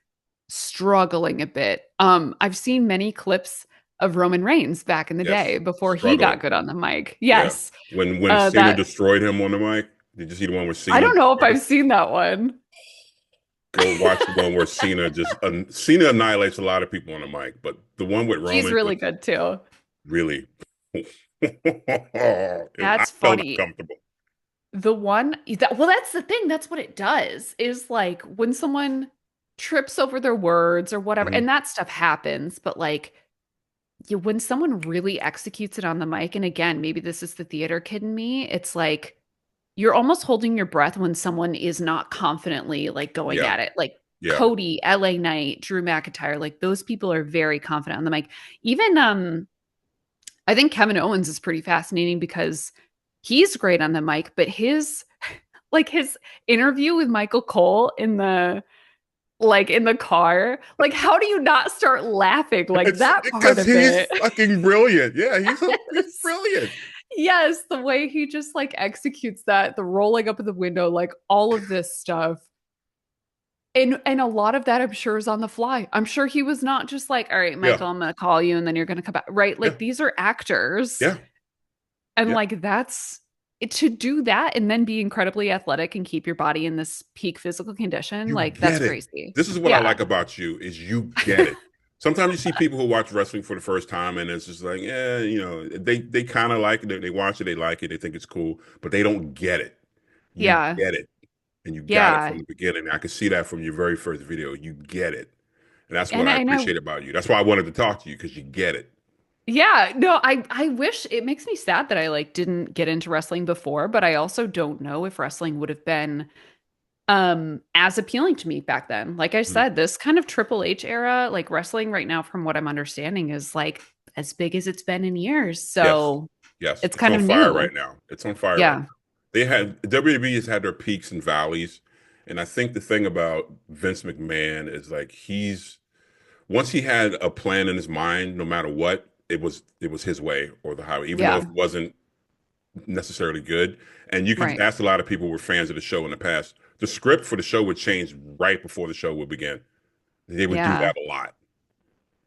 Speaker 2: struggling a bit. I've seen many clips of Roman Reigns back in the
Speaker 1: Yes.
Speaker 2: day before he got
Speaker 1: Struggling.
Speaker 2: good on the mic.
Speaker 1: Yeah.
Speaker 2: Yes.
Speaker 1: When Cena
Speaker 2: That
Speaker 1: destroyed him on the mic, did you see the one where
Speaker 2: I
Speaker 1: Cena
Speaker 2: don't know if
Speaker 1: destroyed
Speaker 2: I've
Speaker 1: him?
Speaker 2: seen that one.
Speaker 1: Go watch the one where Cena annihilates a lot of people on the mic, but the one with
Speaker 2: He's
Speaker 1: Roman
Speaker 2: really
Speaker 1: was
Speaker 2: good too.
Speaker 1: really I
Speaker 2: That's
Speaker 1: felt
Speaker 2: funny.
Speaker 1: uncomfortable.
Speaker 2: The one that well, that's the thing. That's what it does. Is like when someone trips over their words or whatever,
Speaker 1: Mhm.
Speaker 2: and that stuff happens, but like when someone really executes it on the mic, and again, maybe this is the theater kid in me, it's like you're almost holding your breath when someone is not confidently like going
Speaker 1: Yeah,
Speaker 2: at it. Like
Speaker 1: yeah.
Speaker 2: Cody, LA Knight, Drew McIntyre, like those people are very confident on the mic. Even I think Kevin Owens is pretty fascinating because he's great on the mic, but his like his interview with Michael Cole in the in the car, like how do you not start laughing? Like
Speaker 1: It's
Speaker 2: that part
Speaker 1: because
Speaker 2: of
Speaker 1: he's
Speaker 2: it.
Speaker 1: fucking brilliant. Yeah, he's
Speaker 2: Yes.
Speaker 1: brilliant.
Speaker 2: Yes, the way he just like executes that, the rolling up of the window, like all of this stuff. And a lot of that I'm sure is on the fly. I'm sure he was not just like, all right,
Speaker 1: Yeah,
Speaker 2: Michael, I'm gonna call you and then you're gonna come back. Right?
Speaker 1: yeah,
Speaker 2: Like these are actors.
Speaker 1: yeah,
Speaker 2: And
Speaker 1: yeah.
Speaker 2: like to do that and then be incredibly athletic and keep your body in this peak physical condition,
Speaker 1: You
Speaker 2: like that's
Speaker 1: get it.
Speaker 2: crazy.
Speaker 1: This is what I
Speaker 2: Yeah.
Speaker 1: like about you is you get it. Sometimes you see people who watch wrestling for the first time and it's just like, yeah, they kind of like it. They watch it, they like it, they think it's cool, but they don't get it. You
Speaker 2: Yeah.
Speaker 1: get it. And you got it from
Speaker 2: Yeah.
Speaker 1: the beginning. I could see that from your very first video. You get it. And that's what
Speaker 2: And
Speaker 1: I
Speaker 2: and I
Speaker 1: appreciate about you. That's why I wanted to talk to you because you get it.
Speaker 2: Yeah, no, I wish it makes me sad that I like didn't get into wrestling before, but I also don't know if wrestling would have been as appealing to me back then. Like I
Speaker 1: Mhm.
Speaker 2: said, this kind of Triple H era, like wrestling right now from what I'm understanding is like as big as it's been in years.
Speaker 1: Yes.
Speaker 2: So
Speaker 1: Yes.
Speaker 2: it's
Speaker 1: It's
Speaker 2: kind
Speaker 1: on
Speaker 2: of
Speaker 1: fire
Speaker 2: new.
Speaker 1: right now. It's on fire right
Speaker 2: Yeah.
Speaker 1: now. They had WWE has had their peaks and valleys. And I think the thing about Vince McMahon is like he's once he had a plan in his mind, no matter what, it was his way or the highway, even though
Speaker 2: Yeah.
Speaker 1: it wasn't necessarily good. And you could
Speaker 2: Right.
Speaker 1: ask a lot of people who were fans of the show in the past. The script for the show would change right before the show would begin. They would do
Speaker 2: Yeah.
Speaker 1: that a lot.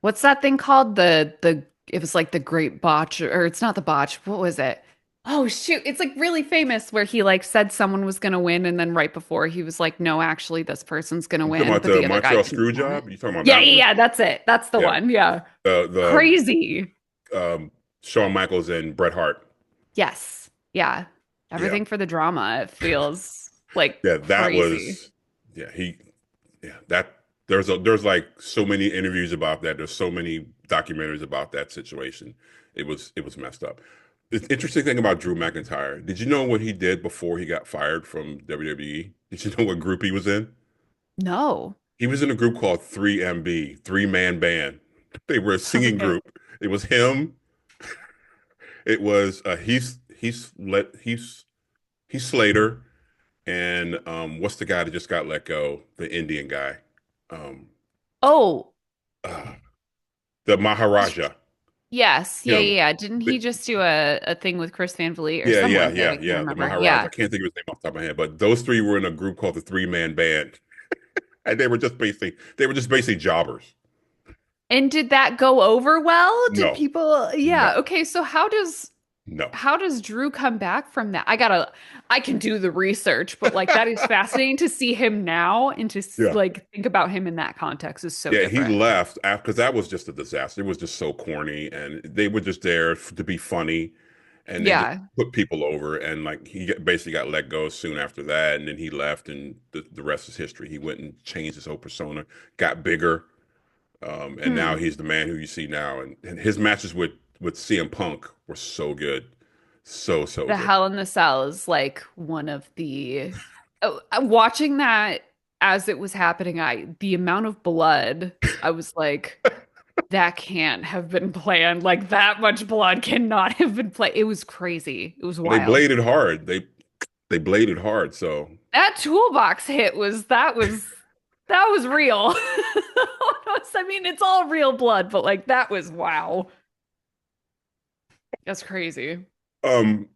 Speaker 2: What's that thing called? The it was like the Great Botch, or it's not the Botch. What was it? Oh shoot, it's like really famous where he like said someone was gonna win, and then right before he was like, no, actually, this person's gonna
Speaker 1: You talking
Speaker 2: win,
Speaker 1: about
Speaker 2: but
Speaker 1: the
Speaker 2: the other guy
Speaker 1: Montreal
Speaker 2: didn't
Speaker 1: screw
Speaker 2: want it.
Speaker 1: job? You talking about
Speaker 2: Yeah,
Speaker 1: that
Speaker 2: yeah,
Speaker 1: one?
Speaker 2: yeah, that's it. That's the
Speaker 1: Yeah.
Speaker 2: one. Yeah.
Speaker 1: The
Speaker 2: Crazy.
Speaker 1: Shawn Michaels and Bret Hart.
Speaker 2: Yes. Yeah.
Speaker 1: Yeah.
Speaker 2: Everything for the drama. It feels like
Speaker 1: Yeah, that
Speaker 2: crazy.
Speaker 1: was yeah, that there's like so many interviews about that. There's so many documentaries about that situation. It was messed up. The interesting thing about Drew McIntyre, did you know what he did before he got fired from WWE? Did you know what group he was in?
Speaker 2: No.
Speaker 1: He was in a group called 3MB, Three Man Band. They were a singing
Speaker 2: Okay.
Speaker 1: group. It was him. It was Heath Slater and what's the guy that just got let go? The Indian guy. Um,
Speaker 2: Oh,
Speaker 1: uh, the Maharaja.
Speaker 2: yes. Yeah,
Speaker 1: Him.
Speaker 2: yeah, yeah. Didn't he
Speaker 1: The-
Speaker 2: just do a thing with Chris Van Vliet or
Speaker 1: yeah, yeah,
Speaker 2: someone did?
Speaker 1: yeah,
Speaker 2: I can't
Speaker 1: yeah. The
Speaker 2: remember.
Speaker 1: Maharaja. I
Speaker 2: Yeah.
Speaker 1: can't think of his name off the top of my head, but those three were in a group called the Three Man Band, and they were just basically jobbers.
Speaker 2: And did that go over well? Did
Speaker 1: No,
Speaker 2: people,
Speaker 1: no,
Speaker 2: yeah. Okay, so
Speaker 1: no.
Speaker 2: how does Drew come back from that? I can do the research, but like that is fascinating to see him now and to
Speaker 1: Yeah.
Speaker 2: like think about him in that context is so
Speaker 1: Yeah, he
Speaker 2: different.
Speaker 1: left after because that was just a disaster. It was just so corny, and they were just there to be funny, and they just
Speaker 2: Yeah.
Speaker 1: put people over. And like basically got let go soon after that, and then he left, and the rest is history. He went and changed his whole persona, got bigger, and now
Speaker 2: Hmm.
Speaker 1: he's the man who you see now. And his matches with CM Punk were so good, so
Speaker 2: The
Speaker 1: good.
Speaker 2: Hell in the Cell is like one of the watching that as it was happening, the amount of blood, I was like, that can't have been planned. Like that much blood cannot have been planned. It was crazy. It was
Speaker 1: They
Speaker 2: wild.
Speaker 1: bladed hard. They bladed hard. So
Speaker 2: That toolbox hit that was real. I mean, it's all real blood, but like that was wow. That's crazy.
Speaker 1: um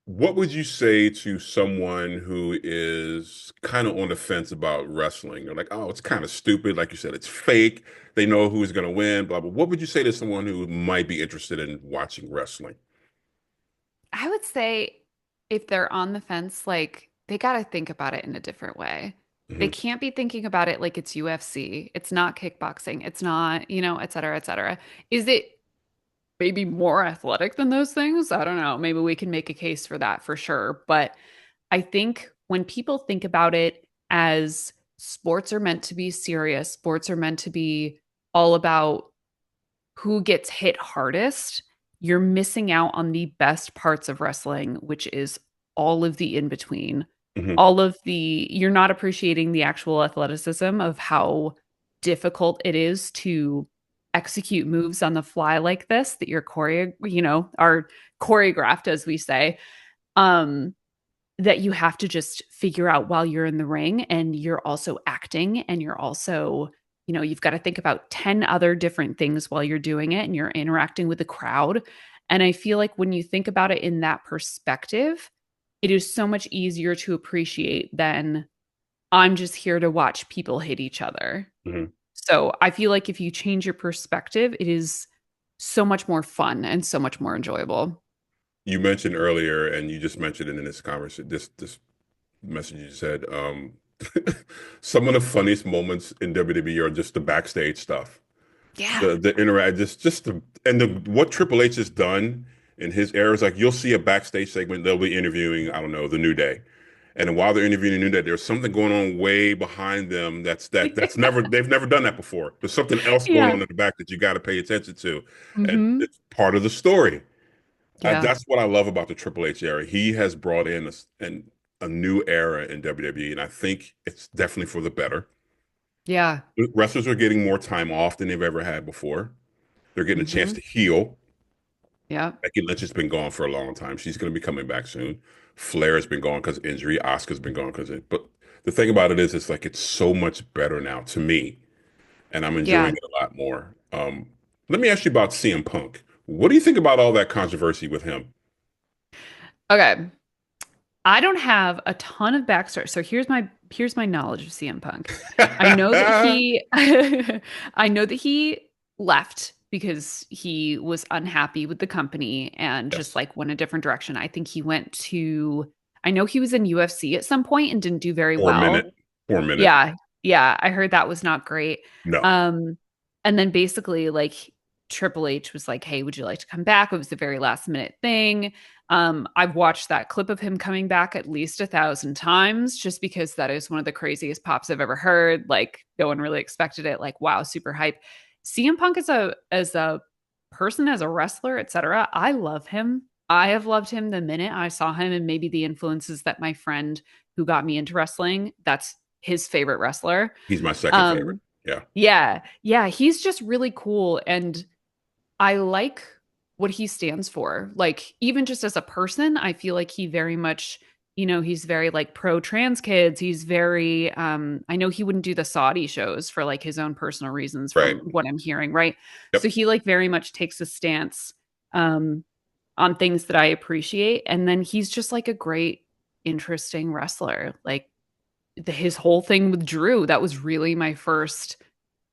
Speaker 1: what would you say to someone who is kind of on the fence about wrestling? They're like, oh, it's kind of stupid. Like you said, it's fake. They know who's going to win, blah, blah. What would you say to someone who might be interested in watching wrestling?
Speaker 2: I would say if they're on the fence, like they got to think about it in a different way. They
Speaker 1: Hmm.
Speaker 2: can't be thinking about it like it's UFC. It's not kickboxing. It's not, et cetera, et cetera. Is it maybe more athletic than those things? I don't know. Maybe we can make a case for that for sure. But I think when people think about it as sports are meant to be serious, sports are meant to be all about who gets hit hardest, you're missing out on the best parts of wrestling, which is all of the in between.
Speaker 1: Hmm.
Speaker 2: All of you're not appreciating the actual athleticism of how difficult it is to execute moves on the fly like this that are choreographed, as we say. Um, that you have to just figure out while you're in the ring, and you're also acting, and you're also, you've got to think about 10 other different things while you're doing it, and you're interacting with the crowd. And I feel like when you think about it in that perspective, it is so much easier to appreciate than I'm just here to watch people hit each other.
Speaker 1: Hmm.
Speaker 2: So I feel like if you change your perspective, it is so much more fun and so much more enjoyable.
Speaker 1: You mentioned earlier, and you just mentioned it in this conversation, this message you said, some of the funniest moments in WWE are just the backstage stuff.
Speaker 2: Yeah.
Speaker 1: The interact just the and the what Triple H has done in his era is like you'll see a backstage segment, they'll be interviewing, I don't know, the New Day. And then while they're interviewing the New Day, there's something going on way behind them that's never they've never done that before. There's something else going
Speaker 2: Yeah.
Speaker 1: on in the back that you got to pay attention to. And
Speaker 2: Hmm.
Speaker 1: it's part of the story.
Speaker 2: Yeah.
Speaker 1: That's what I love about the Triple H era. He has brought in a new era in WWE, and I think it's definitely for the better.
Speaker 2: Yeah.
Speaker 1: Wrestlers are getting more time off than they've ever had before. They're getting a chance
Speaker 2: Hmm.
Speaker 1: to heal.
Speaker 2: Yeah.
Speaker 1: Becky Lynch has been gone for a long time. She's going to be coming back soon. Flair has been gone because of injury. Asuka's been gone because of it. But the thing about it is, it's like it's so much better now to me, and I'm enjoying
Speaker 2: Yeah.
Speaker 1: it a lot more. Let me ask you about CM Punk. What do you think about all that controversy with him?
Speaker 2: Okay. I don't have a ton of backstory. So here's my knowledge of CM Punk. I know that he I know that he left because he was unhappy with the company and just
Speaker 1: Yes,
Speaker 2: like went a different direction. I know he was in UFC at some point and didn't do very
Speaker 1: for a minute.
Speaker 2: well.
Speaker 1: For a minute.
Speaker 2: Yeah. Yeah, I heard that was not great.
Speaker 1: No,
Speaker 2: Um, and then basically like Triple H was like, "Hey, would you like to come back?" It was the very last minute thing. I've watched that clip of him coming back at least 1,000 times just because that is one of the craziest pops I've ever heard. Like no one really expected it. Like, wow, super hype. CM Punk as a person, as a wrestler, etc. I love him. I have loved him the minute I saw him, and maybe the influences that my friend who got me into wrestling, that's his favorite wrestler.
Speaker 1: he's my second favorite.
Speaker 2: Um,
Speaker 1: Yeah,
Speaker 2: yeah, yeah, he's just really cool, and I like what he stands for. Like, even just as a person, I feel like he very much, he's very like pro trans kids. He's very, I know he wouldn't do the Saudi shows for like his own personal reasons
Speaker 1: right.
Speaker 2: from what I'm hearing, right? So
Speaker 1: Yep.
Speaker 2: he like very much takes a stance um, on things that I appreciate. And then he's just like a great, interesting wrestler. Like, his whole thing with Drew, that was really my first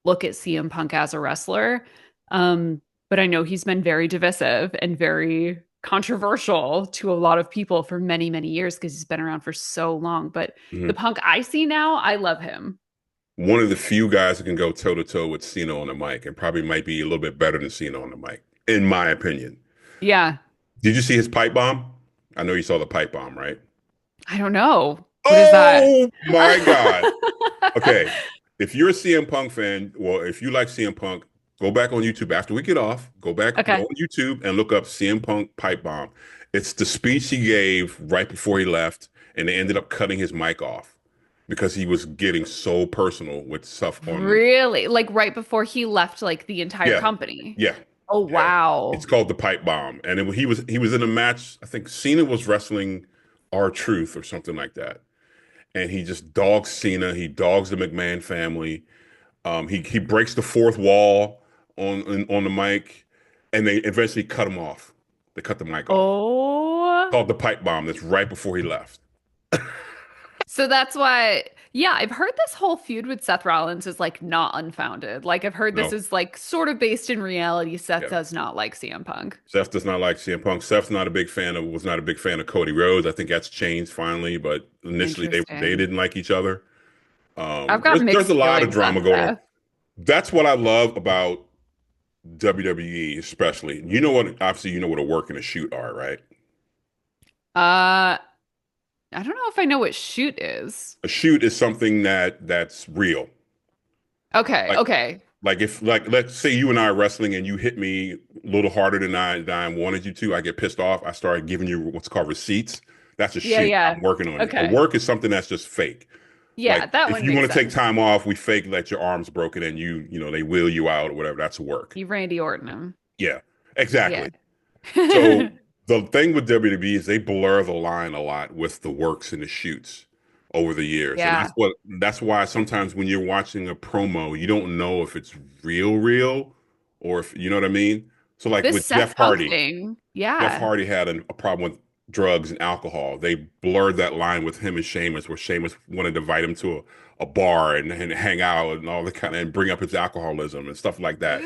Speaker 2: look at CM Punk as a wrestler. Um, but I know he's been very divisive and very controversial to a lot of people for many, many years because he's been around for so long. But the
Speaker 1: Mhm.
Speaker 2: Punk I see now, I love him.
Speaker 1: One of the few guys that can go toe to toe with Cena on the mic, and probably might be a little bit better than Cena on the mic, in my opinion.
Speaker 2: Yeah.
Speaker 1: Did you see his pipe bomb? I know you saw the pipe bomb, right?
Speaker 2: I don't know. What is that?
Speaker 1: Oh my God. Okay. If you're a CM Punk fan, well, if you like CM Punk, go back on YouTube after we get off. Go back, go
Speaker 2: Okay.
Speaker 1: on YouTube and look up CM Punk pipe bomb. It's the speech he gave right before he left, and they ended up cutting his mic off because he was getting so personal with stuff on.
Speaker 2: Really? Like right before he left like the entire
Speaker 1: Yeah,
Speaker 2: company.
Speaker 1: yeah,
Speaker 2: Oh,
Speaker 1: yeah. It's
Speaker 2: wow.
Speaker 1: called the pipe bomb, and he was in a match. I think Cena was wrestling R-Truth or something like that, and he just dogs Cena. He dogs the McMahon family. He breaks the fourth wall on the mic, and they eventually cut him off. They cut the mic off.
Speaker 2: Oh.
Speaker 1: Called the pipe bomb. That's right before he left.
Speaker 2: So that's why, yeah, I've heard this whole feud with Seth Rollins is like not unfounded. Like I've heard this
Speaker 1: No,
Speaker 2: is like sort of based in reality. Seth
Speaker 1: yeah.
Speaker 2: does not like CM Punk.
Speaker 1: Seth does not like CM Punk. Seth's not a big fan of was not a big fan of Cody Rhodes. I think that's changed finally, but initially they
Speaker 2: Interesting.
Speaker 1: didn't like each other.
Speaker 2: I've got
Speaker 1: There's a
Speaker 2: mixed
Speaker 1: lot of
Speaker 2: feelings
Speaker 1: drama
Speaker 2: on
Speaker 1: going on.
Speaker 2: Seth.
Speaker 1: That's what I love about WWE, especially. You know what? Obviously, you know what a work and a shoot are, right?
Speaker 2: I don't know if I know what shoot is.
Speaker 1: A shoot is something that's real.
Speaker 2: Okay,
Speaker 1: Like
Speaker 2: okay.
Speaker 1: Like if like let's say you and I are wrestling and you hit me a little harder than I wanted you to, I get pissed off. I start giving you what's called receipts. That's a
Speaker 2: Yeah,
Speaker 1: shoot.
Speaker 2: yeah.
Speaker 1: I'm working on you. A
Speaker 2: Okay.
Speaker 1: work is something that's just fake.
Speaker 2: Yeah,
Speaker 1: Like
Speaker 2: that
Speaker 1: if
Speaker 2: one
Speaker 1: you
Speaker 2: makes
Speaker 1: want to take
Speaker 2: sense.
Speaker 1: time off, we fake that your arm's broken and they wheel you out or whatever. That's work.
Speaker 2: You Randy Orton him.
Speaker 1: Yeah,
Speaker 2: Yeah.
Speaker 1: exactly. So the thing with WWE is they blur the line a lot with the works and the shoots over the years. And
Speaker 2: Yeah.
Speaker 1: that's why sometimes when you're watching a promo, you don't know if it's real or if you know what I mean? So like
Speaker 2: This
Speaker 1: with
Speaker 2: Seth thing.
Speaker 1: Jeff
Speaker 2: Yeah.
Speaker 1: Hardy had a problem with drugs and alcohol. They blurred that line with him and Sheamus, where Sheamus wanted to invite him to a bar and hang out and all the kind of and bring up his alcoholism and stuff like that.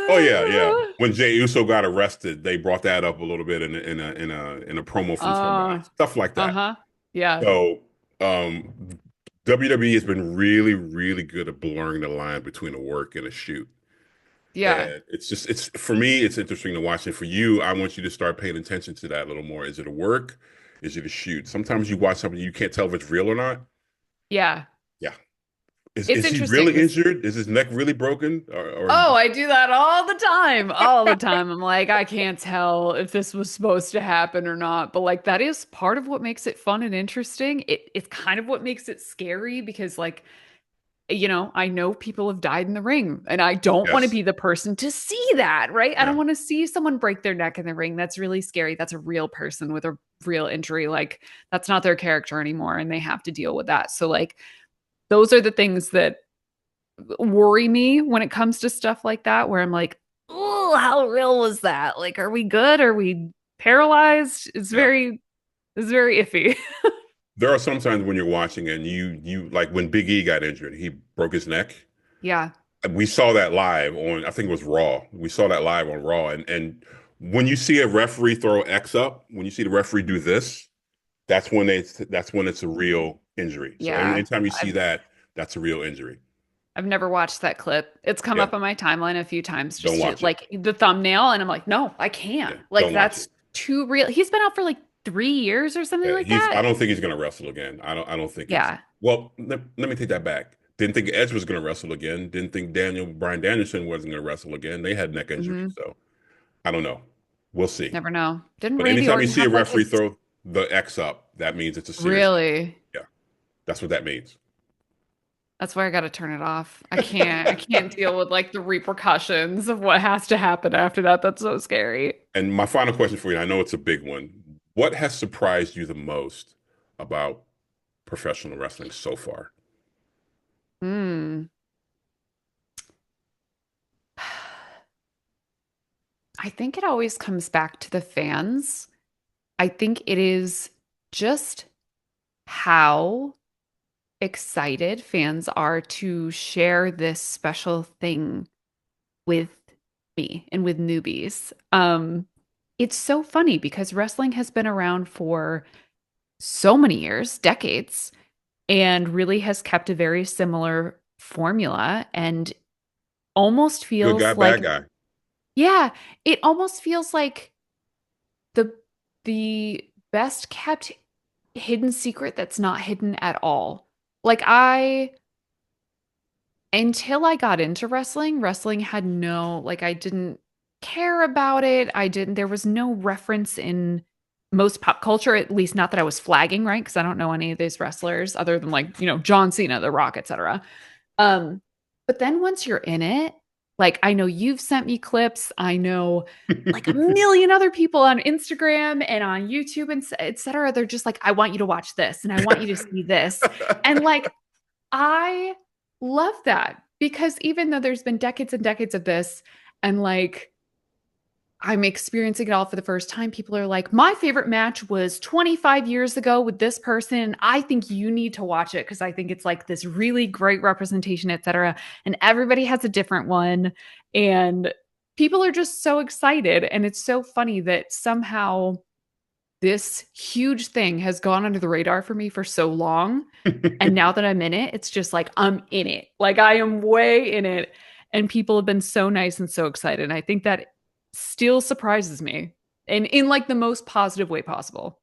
Speaker 1: Oh yeah, yeah. When Jey Uso got arrested, they brought that up a little bit in a promo from somebody.
Speaker 2: Uh,
Speaker 1: Stuff like that.
Speaker 2: uh-huh. Yeah.
Speaker 1: So um WWE has been really, really good at blurring the line between a work and a shoot.
Speaker 2: Yeah.
Speaker 1: And it's for me, it's interesting to watch. And for you, I want you to start paying attention to that a little more. Is it a work? Is it a shoot? Sometimes you watch something you can't tell if it's real or not.
Speaker 2: Yeah.
Speaker 1: Yeah.
Speaker 2: It's
Speaker 1: Is he
Speaker 2: interesting
Speaker 1: really
Speaker 2: because
Speaker 1: injured? Is his neck really broken? Or is he
Speaker 2: oh,
Speaker 1: just
Speaker 2: I do that all the time. All the time. I'm like, I can't tell if this was supposed to happen or not. But like that is part of what makes it fun and interesting. It's kind of what makes it scary because like, I know people have died in the ring and I don't want to
Speaker 1: yes.
Speaker 2: be the person to see that, right? I
Speaker 1: Yeah.
Speaker 2: don't want to see someone break their neck in the ring. That's really scary. That's a real person with a real injury. Like that's not their character anymore and they have to deal with that. So like those are the things that worry me when it comes to stuff like that, where I'm like, oh, how real was that? Like, are we good? Are we paralyzed?
Speaker 1: Yeah.
Speaker 2: It's very iffy.
Speaker 1: There are some times when you're watching and you like when Big E got injured, he broke his neck.
Speaker 2: Yeah.
Speaker 1: We saw that live on I think it was Raw. We saw that live on Raw and when you see a referee throw X up, when you see the referee do this, that's when it's a real injury. So
Speaker 2: Yeah.
Speaker 1: anytime you see
Speaker 2: I've
Speaker 1: that, that's a real injury.
Speaker 2: I've never watched that clip. It's come
Speaker 1: Yeah,
Speaker 2: up on my timeline a few times,
Speaker 1: don't
Speaker 2: just to,
Speaker 1: watch it.
Speaker 2: like the thumbnail, and I'm like, no, I can't.
Speaker 1: Yeah,
Speaker 2: Like
Speaker 1: don't watch
Speaker 2: that's
Speaker 1: it.
Speaker 2: too real. He's been out for like 3 years or something
Speaker 1: Yeah,
Speaker 2: like
Speaker 1: he's
Speaker 2: that.
Speaker 1: I don't think he's gonna wrestle again. I don't think it's
Speaker 2: Yeah.
Speaker 1: well, let me take that back. Didn't think Edge was gonna wrestle again. Didn't think Brian Danielson wasn't gonna wrestle again. They had neck injuries,
Speaker 2: Hmm.
Speaker 1: so I don't know. We'll see.
Speaker 2: Never know. Didn't
Speaker 1: But
Speaker 2: Randy
Speaker 1: anytime you
Speaker 2: Orton
Speaker 1: see a
Speaker 2: have like
Speaker 1: referee
Speaker 2: his
Speaker 1: throw the X up, that means it's a serious injury.
Speaker 2: really?
Speaker 1: Yeah, that's what that means.
Speaker 2: That's why I got to turn it off. I can't deal with like the repercussions of what has to happen after that. That's so scary.
Speaker 1: And my final question for you, I know it's a big one. What has surprised you the most about professional wrestling so far?
Speaker 2: Hmm. I think it always comes back to the fans. I think it is just how excited fans are to share this special thing with me and with newbies. It's so funny because wrestling has been around for so many years, decades, and really has kept a very similar formula and almost
Speaker 1: Good guy,
Speaker 2: feels
Speaker 1: bad
Speaker 2: like,
Speaker 1: guy.
Speaker 2: yeah, it almost feels like the the best kept hidden secret that's not hidden at all. Like I until I got into wrestling, wrestling had no, like, I didn't care about it. There was no reference in most pop culture, at least not that I was flagging, right? Because I don't know any of these wrestlers other than like, John Cena, The Rock, etc. Um, but then once you're in it, like I know you've sent me clips, I know like a million other people on Instagram and on YouTube and etc. They're just like, I want you to watch this and I want you to see this. And like I love that because even though there's been decades and decades of this, and like I'm experiencing it all for the first time, people are like, my favorite match was 25 years ago with this person. I think you need to watch it because I think it's like this really great representation, etc. And everybody has a different one. And people are just so excited. And it's so funny that somehow this huge thing has gone under the radar for me for so long. And now that I'm in it, it's just like I'm in it. Like I am way in it. And people have been so nice and so excited. And I think that still surprises me. And in like the most positive way possible.